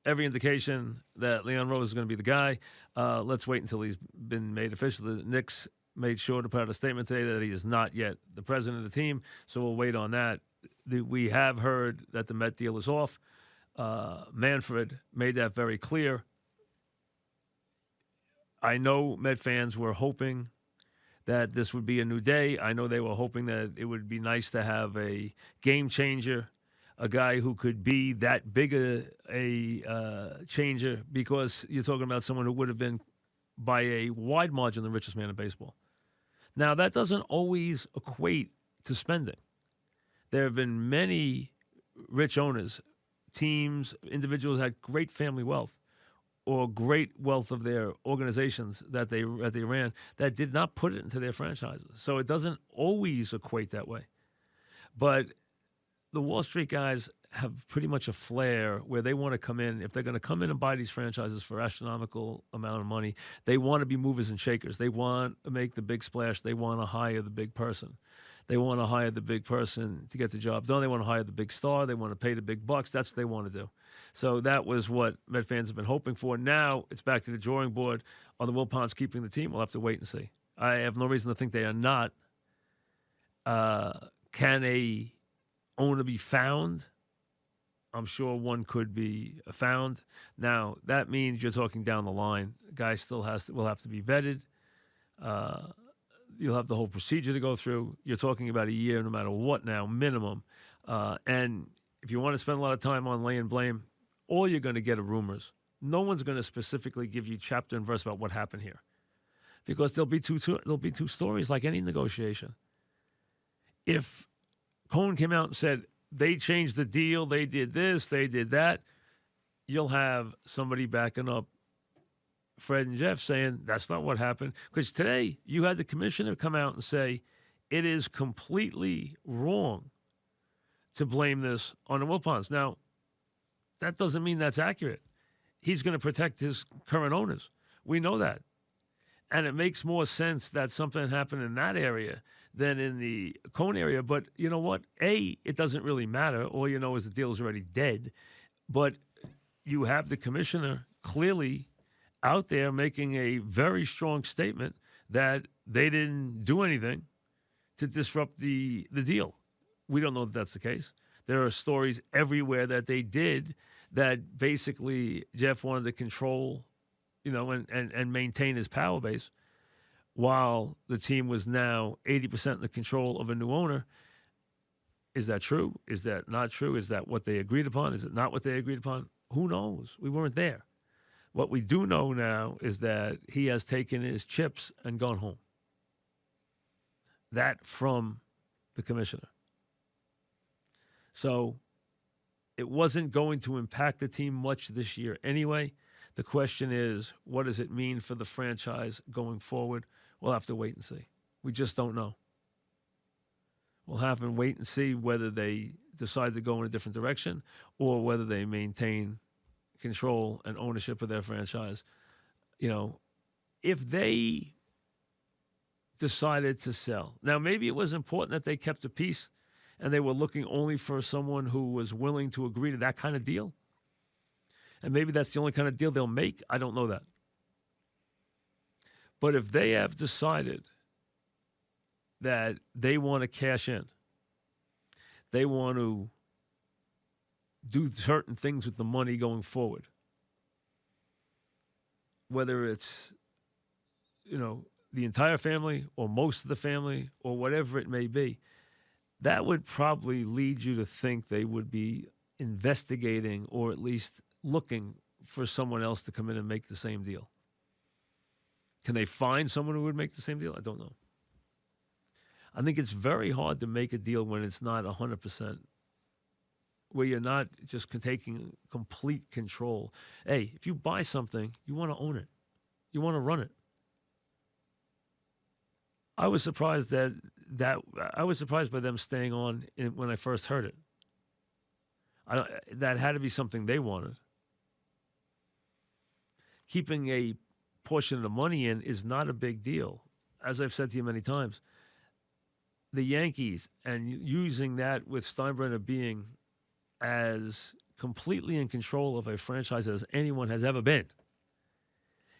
every indication that Leon Rose is going to be the guy. Let's wait until he's been made official. The Knicks made sure to put out a statement today that he is not yet the president of the team, so we'll wait on that. We have heard that the Met deal is off. Manfred made that very clear. I know Met fans were hoping that this would be a new day. I know they were hoping that it would be nice to have a game changer, a guy who could be that big a changer, because you're talking about someone who would have been, by a wide margin, the richest man in baseball. Now, that doesn't always equate to spending. There have been many rich owners, teams, individuals had great family wealth, or great wealth of their organizations that they ran that did not put it into their franchises. So it doesn't always equate that way. But the Wall Street guys have pretty much a flair where they want to come in. If they're going to come in and buy these franchises for astronomical amount of money, they want to be movers and shakers. They want to make the big splash. They want to hire the big person. They want to hire the big person to get the job done. They want to hire the big star. They want to pay the big bucks. That's what they want to do. So that was what Met fans have been hoping for. Now it's back to the drawing board. Are the Wilpons keeping the team? We'll have to wait and see. I have no reason to think they are not. Can a owner be found? I'm sure one could be found. Now, that means you're talking down the line. The guy still will have to be vetted. You'll have the whole procedure to go through. You're talking about a year no matter what now, minimum. And if you want to spend a lot of time on laying blame, all you're going to get are rumors. No one's going to specifically give you chapter and verse about what happened here. Because there'll be two stories like any negotiation. If Cohen came out and said, they changed the deal, they did this, they did that, you'll have somebody backing up Fred and Jeff saying that's not what happened. Because today you had the commissioner come out and say it is completely wrong to blame this on the Wilpons. Now, that doesn't mean that's accurate. He's going to protect his current owners. We know that. And it makes more sense that something happened in that area than in the Cohen area. But you know what? It doesn't really matter. All you know is the deal is already dead. But you have the commissioner clearly out there making a very strong statement that they didn't do anything to disrupt the deal. We don't know that that's the case. There are stories everywhere that they did that basically Jeff wanted to control, and maintain his power base while the team was now 80% in the control of a new owner. Is that true? Is that not true? Is that what they agreed upon? Is it not what they agreed upon? Who knows? We weren't there. What we do know now is that he has taken his chips and gone home. That from the commissioner. So it wasn't going to impact the team much this year anyway. The question is, what does it mean for the franchise going forward? We'll have to wait and see. We just don't know. We'll have to wait and see whether they decide to go in a different direction or whether they maintain control and ownership of their franchise. If they decided to sell. Now, maybe it was important that they kept the peace and they were looking only for someone who was willing to agree to that kind of deal. And maybe that's the only kind of deal they'll make. I don't know that. But if they have decided that they want to cash in, they want to do certain things with the money going forward, whether it's, the entire family or most of the family or whatever it may be, that would probably lead you to think they would be investigating or at least looking for someone else to come in and make the same deal. Can they find someone who would make the same deal? I don't know. I think it's very hard to make a deal when it's not 100%, where you're not just taking complete control. Hey, if you buy something, you want to own it. You want to run it. I was surprised I was surprised by them staying on when I first heard it. That had to be something they wanted. Keeping a portion of the money in is not a big deal. As I've said to you many times, the Yankees, and using that with Steinbrenner being as completely in control of a franchise as anyone has ever been,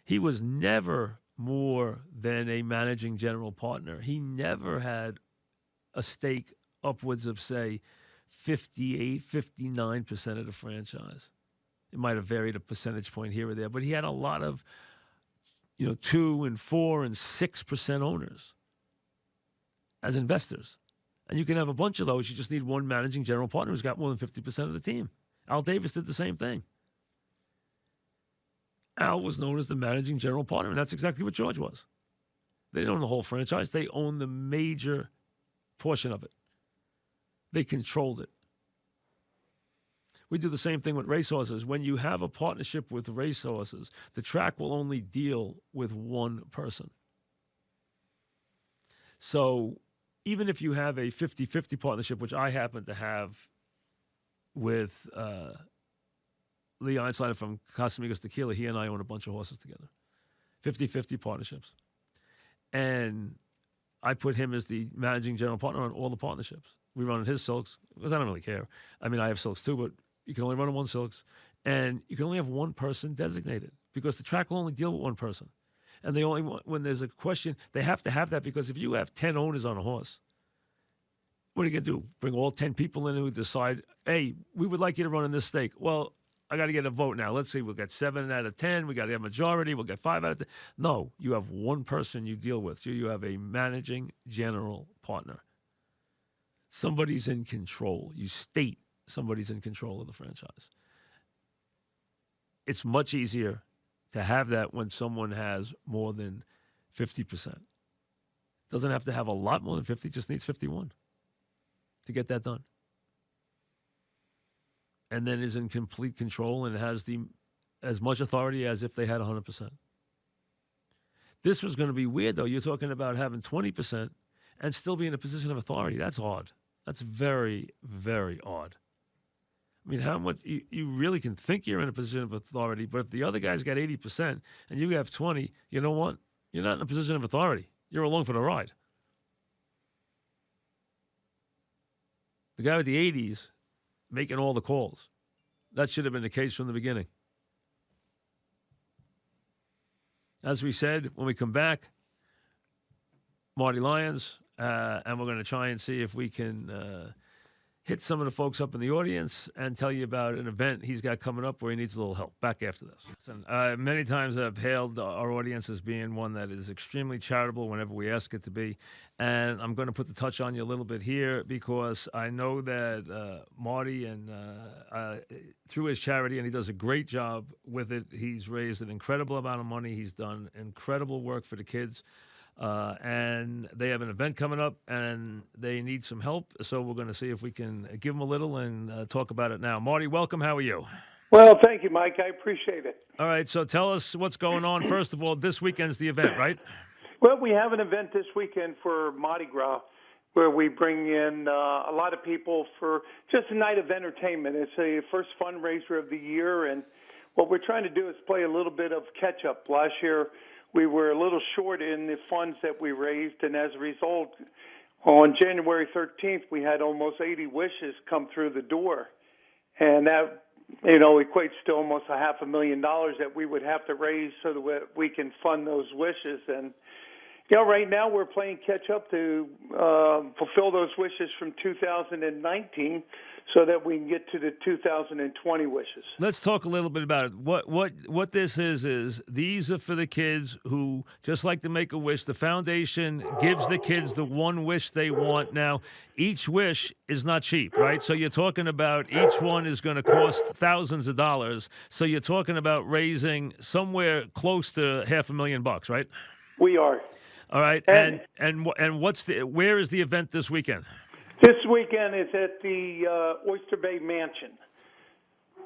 he was never more than a managing general partner. He never had a stake upwards of, say, 58, 59% of the franchise. It might have varied a percentage point here or there, but he had a lot of, 2 and 4 and 6% owners as investors. And you can have a bunch of those. You just need one managing general partner who's got more than 50% of the team. Al Davis did the same thing. Al was known as the managing general partner, and that's exactly what George was. They didn't own the whole franchise. They owned the major portion of it. They controlled it. We do the same thing with racehorses. When you have a partnership with racehorses, the track will only deal with one person. So even if you have a 50-50 partnership, which I happen to have with Lyons from Casamigos Tequila, he and I own a bunch of horses together. 50-50 partnerships. And I put him as the managing general partner on all the partnerships. We run his silks because I don't really care. I mean, I have silks too, but you can only run on one silks. And you can only have one person designated because the track will only deal with one person. And they only want, when there's a question, they have to have that because if you have 10 owners on a horse, what are you going to do? Bring all 10 people in who decide, hey, we would like you to run in this stake. Well, I got to get a vote now. Let's see, we'll get 7 out of 10. We got to have a majority. We'll get 5 out of 10. No, you have one person you deal with. You have a managing general partner. Somebody's in control. You state somebody's in control of the franchise. It's much easier to have that when someone has more than 50%. Doesn't have to have a lot more than 50, just needs 51 to get that done. And then is in complete control and has as much authority as if they had 100%. This was going to be weird, though. You're talking about having 20% and still be in a position of authority. That's odd. That's very, very odd. I mean, how much you really can think you're in a position of authority, but if the other guy's got 80% and you have 20, you know what? You're not in a position of authority. You're along for the ride. The guy with the 80s making all the calls. That should have been the case from the beginning. As we said, when we come back, Marty Lyons, and we're going to try and see if we can hit some of the folks up in the audience and tell you about an event he's got coming up where he needs a little help. Back after this. And, many times I've hailed our audience as being one that is extremely charitable whenever we ask it to be. And I'm going to put the touch on you a little bit here because I know that Marty and through his charity, and he does a great job with it, he's raised an incredible amount of money. He's done incredible work for the kids. And they have an event coming up, and they need some help. So we're going to see if we can give them a little and talk about it now. Marty, welcome. How are you? Well, thank you, Mike. I appreciate it. All right. So tell us what's going on. First of all, this weekend's the event, right? Well, we have an event this weekend for Mardi Gras where we bring in a lot of people for just a night of entertainment. It's a first fundraiser of the year, and what we're trying to do is play a little bit of catch-up. Last year, we were a little short in the funds that we raised, and as a result, on January 13th, we had almost 80 wishes come through the door. And that, equates to almost $500,000 that we would have to raise so that we can fund those wishes. And, right now we're playing catch-up to fulfill those wishes from 2019 so that we can get to the 2020 wishes. Let's talk a little bit about it. What this is these are for the kids who just like to make a wish. The foundation gives the kids the one wish they want. Now, each wish is not cheap, right? So you're talking about each one is going to cost thousands of dollars. So you're talking about raising somewhere close to $500,000, right? We are. All right. And where is the event this weekend? This weekend is at the Oyster Bay Mansion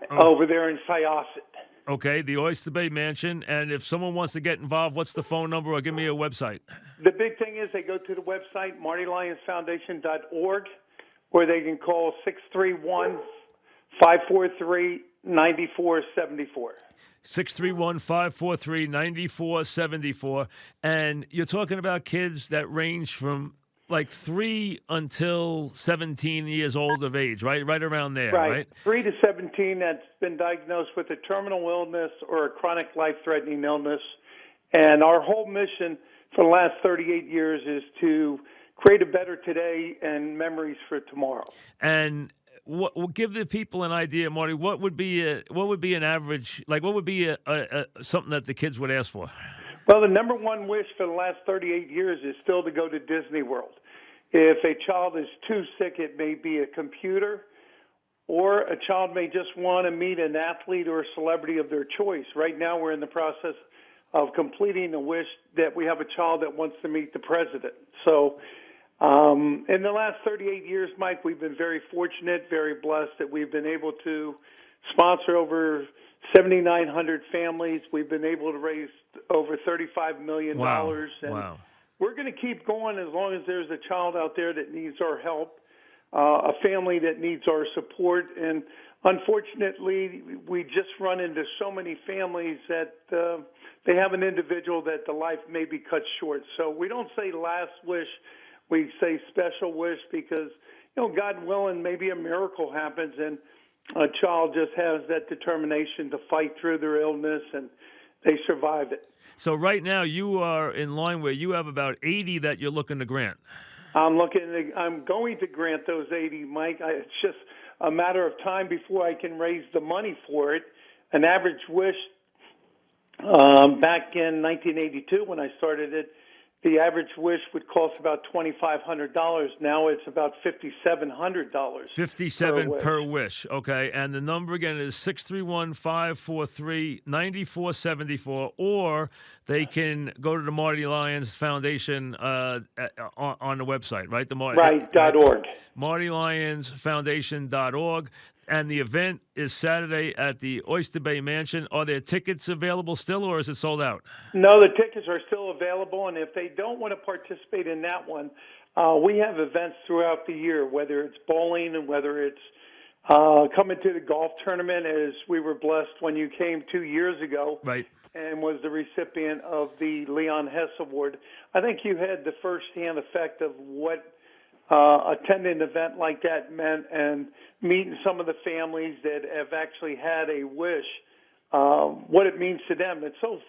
over there in Syosset. Okay, the Oyster Bay Mansion. And if someone wants to get involved, what's the phone number or give me a website? The big thing is they go to the website, martylyonsfoundation.org, or they can call 631-543-9474. 631-543-9474. And you're talking about kids that range from like 3 until 17 years old of age, right? Right around there, right? 3 to 17 that's been diagnosed with a terminal illness or a chronic life-threatening illness. And our whole mission for the last 38 years is to create a better today and memories for tomorrow. And give the people an idea, Marty. What would be an average? Like, what would be a something that the kids would ask for? Well, the number one wish for the last 38 years is still to go to Disney World. If a child is too sick, it may be a computer, or a child may just want to meet an athlete or a celebrity of their choice. Right now, we're in the process of completing a wish that we have a child that wants to meet the president. So In the last 38 years, Mike, we've been very fortunate, very blessed that we've been able to sponsor over 7,900 families. We've been able to raise over $35 million. Wow. And Wow. we're going to keep going as long as there's a child out there that needs our help, a family that needs our support. And unfortunately, we just run into so many families that they have an individual that the life may be cut short. So we don't say last wish, we say special wish because, God willing, maybe a miracle happens and a child just has that determination to fight through their illness and they survive it. So right now you are in line where you have about 80 that you're looking to grant. I'm going to grant those 80, Mike. It's just a matter of time before I can raise the money for it. An average wish back in 1982 when I started it, the average wish would cost about $2,500. Now it's about $5,700. $57 per wish. Okay. And the number again is 631-543-9474, or they can go to the Marty Lyons Foundation on the website, right? .org. MartyLyonsFoundation.org. And the event is Saturday at the Oyster Bay Mansion. Are there tickets available still, or is it sold out? No, the tickets are still available, and if they don't want to participate in that one, we have events throughout the year, whether it's bowling and whether it's coming to the golf tournament, as we were blessed when you came 2 years ago. Right. And was the recipient of the Leon Hess Award. I think you had the first-hand effect of what attending an event like that meant, and meeting some of the families that have actually had a wish, what it means to them. It's so,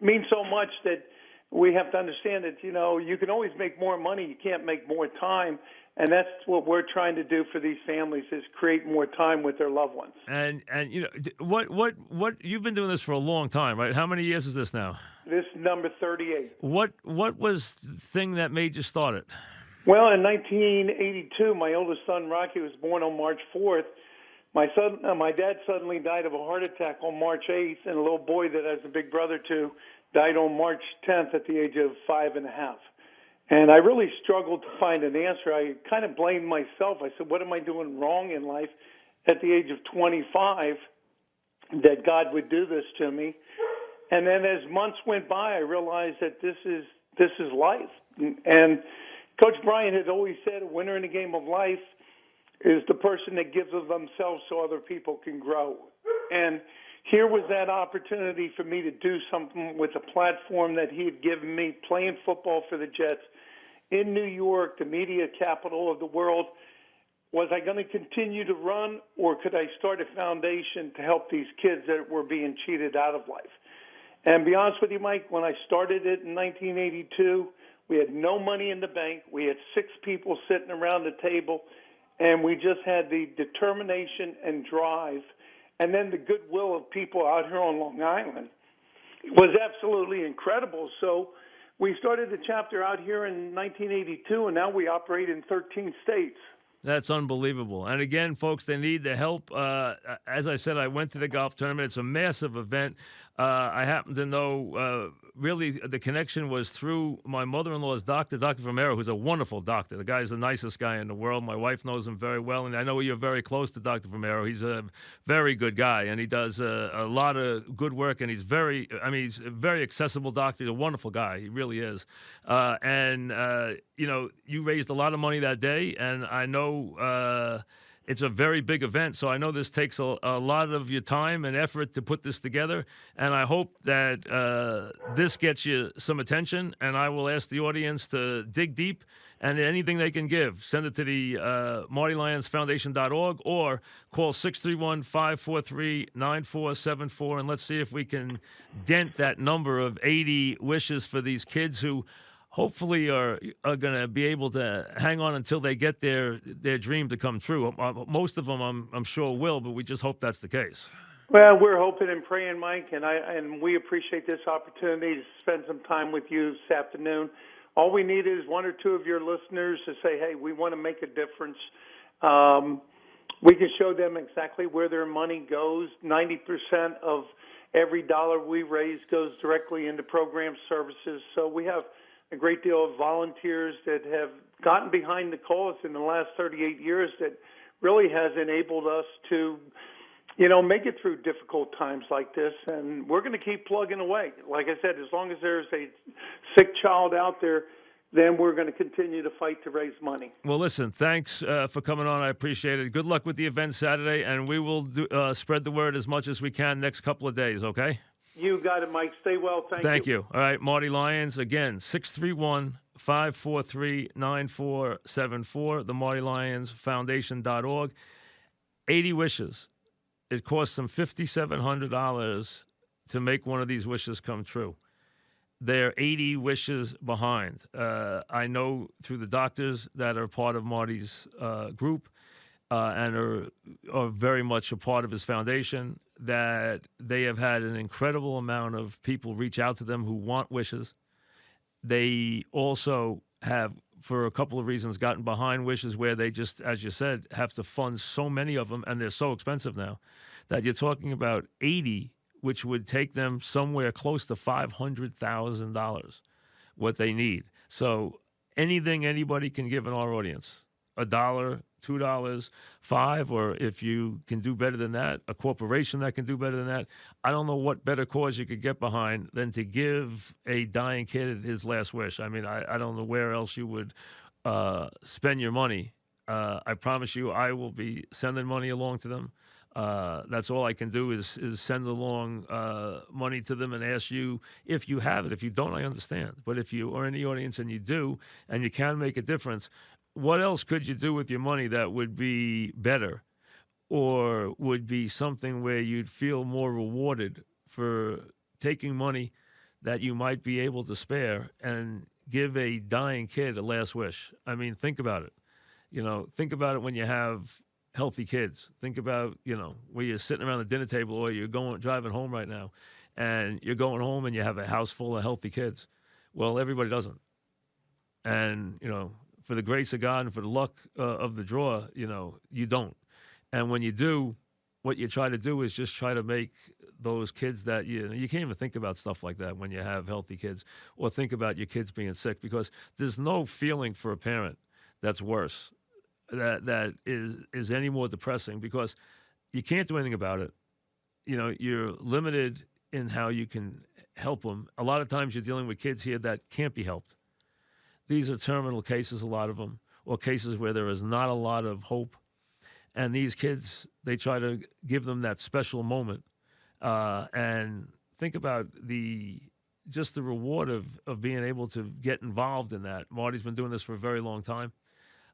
means so much that we have to understand that, you can always make more money. You can't make more time. And that's what we're trying to do for these families, is create more time with their loved ones. And what you've been doing this for a long time, right? How many years is this now? This is number 38. What was the thing that made you start it? Well, in 1982, my oldest son, Rocky, was born on March 4th. My dad suddenly died of a heart attack on March 8th, and a little boy that I was a big brother to died on March 10th at the age of 5.5. And I really struggled to find an answer. I kind of blamed myself. I said, what am I doing wrong in life at the age of 25 that God would do this to me? And then as months went by, I realized that this is life. And Coach Bryant had always said a winner in the game of life is the person that gives of themselves so other people can grow. And here was that opportunity for me to do something with a platform that he had given me, playing football for the Jets in New York, the media capital of the world. Was I going to continue to run, or could I start a foundation to help these kids that were being cheated out of life? And to be honest with you, Mike, when I started it in 1982, we had no money in the bank. We had 6 people sitting around the table, and we just had the determination and drive, and then the goodwill of people out here on Long Island. It was absolutely incredible. So we started the chapter out here in 1982, and now we operate in 13 states. That's unbelievable. And again, folks, they need the help. As I said, I went to the golf tournament. It's a massive event. I happen to know, really, the connection was through my mother-in-law's doctor, Dr. Romero, who's a wonderful doctor. The guy's the nicest guy in the world. My wife knows him very well, and I know you're very close to Dr. Romero. He's a very good guy, and he does a lot of good work, and he's a very accessible doctor. He's a wonderful guy. He really is. You raised a lot of money that day, and I know it's a very big event, so I know this takes a lot of your time and effort to put this together, and I hope that this gets you some attention, and I will ask the audience to dig deep, and anything they can give, send it to the MartyLyonsFoundation.org or call 631-543-9474, and let's see if we can dent that number of 80 wishes for these kids who hopefully are going to be able to hang on until they get their dream to come true. Most of them, I'm sure, will, but we just hope that's the case. Well, we're hoping and praying, Mike, and we appreciate this opportunity to spend some time with you this afternoon. All we need is 1 or 2 of your listeners to say, hey, we want to make a difference. We can show them exactly where their money goes. 90% of every dollar we raise goes directly into program services. So we have a great deal of volunteers that have gotten behind the cause in the last 38 years that really has enabled us to, make it through difficult times like this. And we're going to keep plugging away. Like I said, as long as there's a sick child out there, then we're going to continue to fight to raise money. Well, listen, thanks for coming on. I appreciate it. Good luck with the event Saturday, and we will spread the word as much as we can next couple of days, okay? You got it, Mike. Stay well. Thank you. All right, Marty Lyons, again, 631-543-9474, the Marty Lyons Foundation.org. 80 wishes. It costs them $5,700 to make one of these wishes come true. They're 80 wishes behind. I know through the doctors that are part of Marty's group and are very much a part of his foundation, that they have had an incredible amount of people reach out to them who want wishes. They also have, for a couple of reasons, gotten behind wishes where they just, as you said, have to fund so many of them, and they're so expensive now, that you're talking about 80, which would take them somewhere close to $500,000, what they need. So anything anybody can give in our audience, $1, $2, $5, or if you can do better than that, a corporation that can do better than that. I don't know what better cause you could get behind than to give a dying kid his last wish. I mean, I don't know where else you would spend your money. I promise you I will be sending money along to them. That's all I can do is send along money to them and ask you if you have it. If you don't, I understand. But if you are in the audience and you do, and you can make a difference, what else could you do with your money that would be better or would be something where you'd feel more rewarded for taking money that you might be able to spare and give a dying kid a last wish? I mean, think about it. Think about it when you have healthy kids. Think about, where you're sitting around the dinner table or you're driving home right now and you're going home and you have a house full of healthy kids. Well, everybody doesn't. And, for the grace of God and for the luck of the draw, you don't. And when you do, what you try to do is just try to make those kids that, you can't even think about stuff like that when you have healthy kids, or think about your kids being sick, because there's no feeling for a parent that's worse, that is any more depressing, because you can't do anything about it. You're limited in how you can help them. A lot of times you're dealing with kids here that can't be helped. These are terminal cases, a lot of them, or cases where there is not a lot of hope. And these kids, they try to give them that special moment. And think about just the reward of being able to get involved in that. Marty's been doing this for a very long time.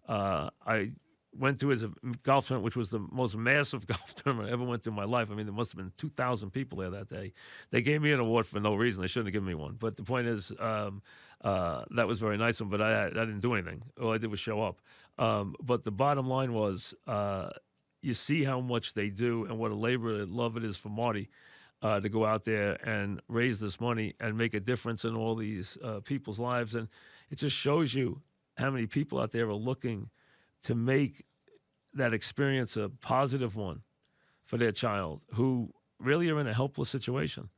I went to his golf tournament, which was the most massive golf tournament I ever went to in my life. I mean, there must have been 2,000 people there that day. They gave me an award for no reason. They shouldn't have given me one. But the point is, that was very nice of them, but I didn't do anything. All I did was show up. But the bottom line was, you see how much they do and what a labor of love it is for Marty to go out there and raise this money and make a difference in all these people's lives. And it just shows you how many people out there are looking to make that experience a positive one for their child, who really are in a helpless situation.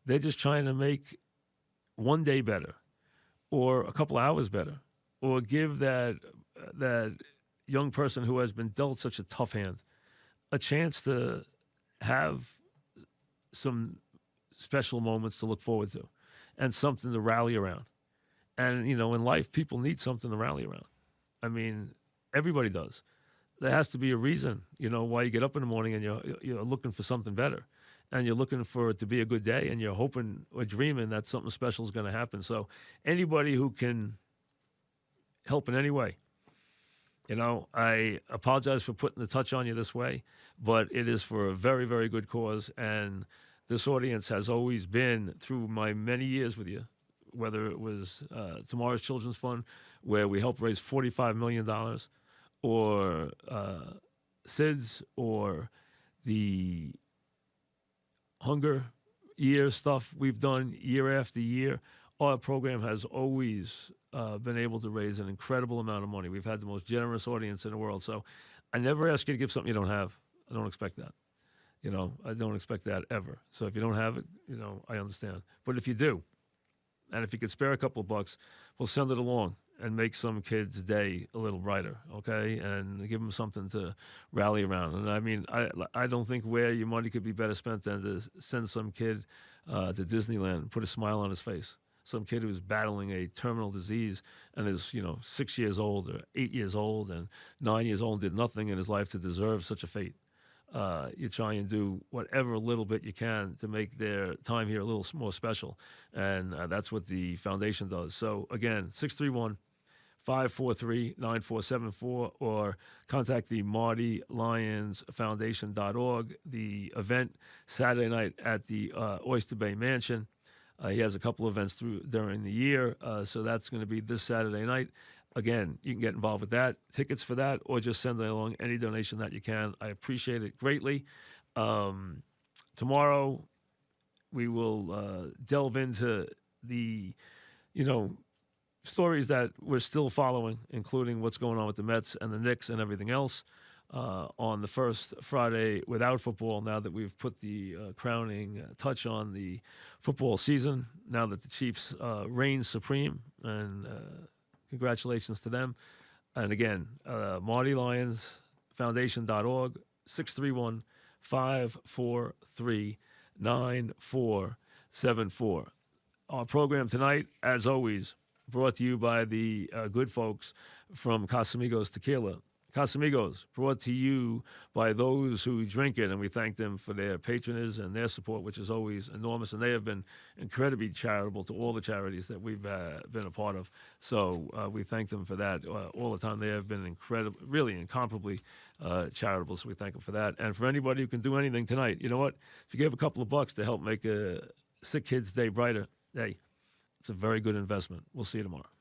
They're just trying to make one day better, or a couple hours better, or give that young person who has been dealt such a tough hand a chance to have some special moments to look forward to and something to rally around. And, in life, people need something to rally around. I mean, everybody does. There has to be a reason, why you get up in the morning and you're looking for something better. And you're looking for it to be a good day, and you're hoping or dreaming that something special is going to happen. So anybody who can help in any way, I apologize for putting the touch on you this way, but it is for a very, very good cause. And this audience has always been, through my many years with you, whether it was Tomorrow's Children's Fund, where we helped raise $45 million, or SIDS, or the hunger year stuff we've done year after year. Our program has always been able to raise an incredible amount of money. We've had the most generous audience in the world. So I never ask you to give something you don't have. I don't expect that. I don't expect that ever. So if you don't have it, I understand. But if you do, And if you could spare a couple of bucks, we'll send it along and make some kid's day a little brighter, okay? And give them something to rally around. And I mean, I don't think where your money could be better spent than to send some kid to Disneyland and put a smile on his face. Some kid who's battling a terminal disease and is, 6 years old or 8 years old and 9 years old and did nothing in his life to deserve such a fate. You try and do whatever little bit you can to make their time here a little more special. And that's what the foundation does. So, again, 631-543-9474 or contact the Marty Lyons Foundation.org. The event Saturday night at the Oyster Bay Mansion. He has a couple of events during the year, so that's going to be this Saturday night. Again, you can get involved with that, tickets for that, or just send along any donation that you can. I appreciate it greatly. Tomorrow, we will delve into the, stories that we're still following, including what's going on with the Mets and the Knicks and everything else. On the first Friday without football, now that we've put the crowning touch on the football season, now that the Chiefs reign supreme, and congratulations to them. And again, Marty Lyons Foundation.org, 631-543-9474. Our program tonight, as always, brought to you by the good folks from Casamigos Tequila. Casamigos, brought to you by those who drink it, and we thank them for their patronage and their support, which is always enormous, and they have been incredibly charitable to all the charities that we've been a part of. So we thank them for that all the time. They have been incredible, really incomparably charitable, so we thank them for that. And for anybody who can do anything tonight, you know what? If you give a couple of bucks to help make a sick kid's day brighter, hey, it's a very good investment. We'll see you tomorrow.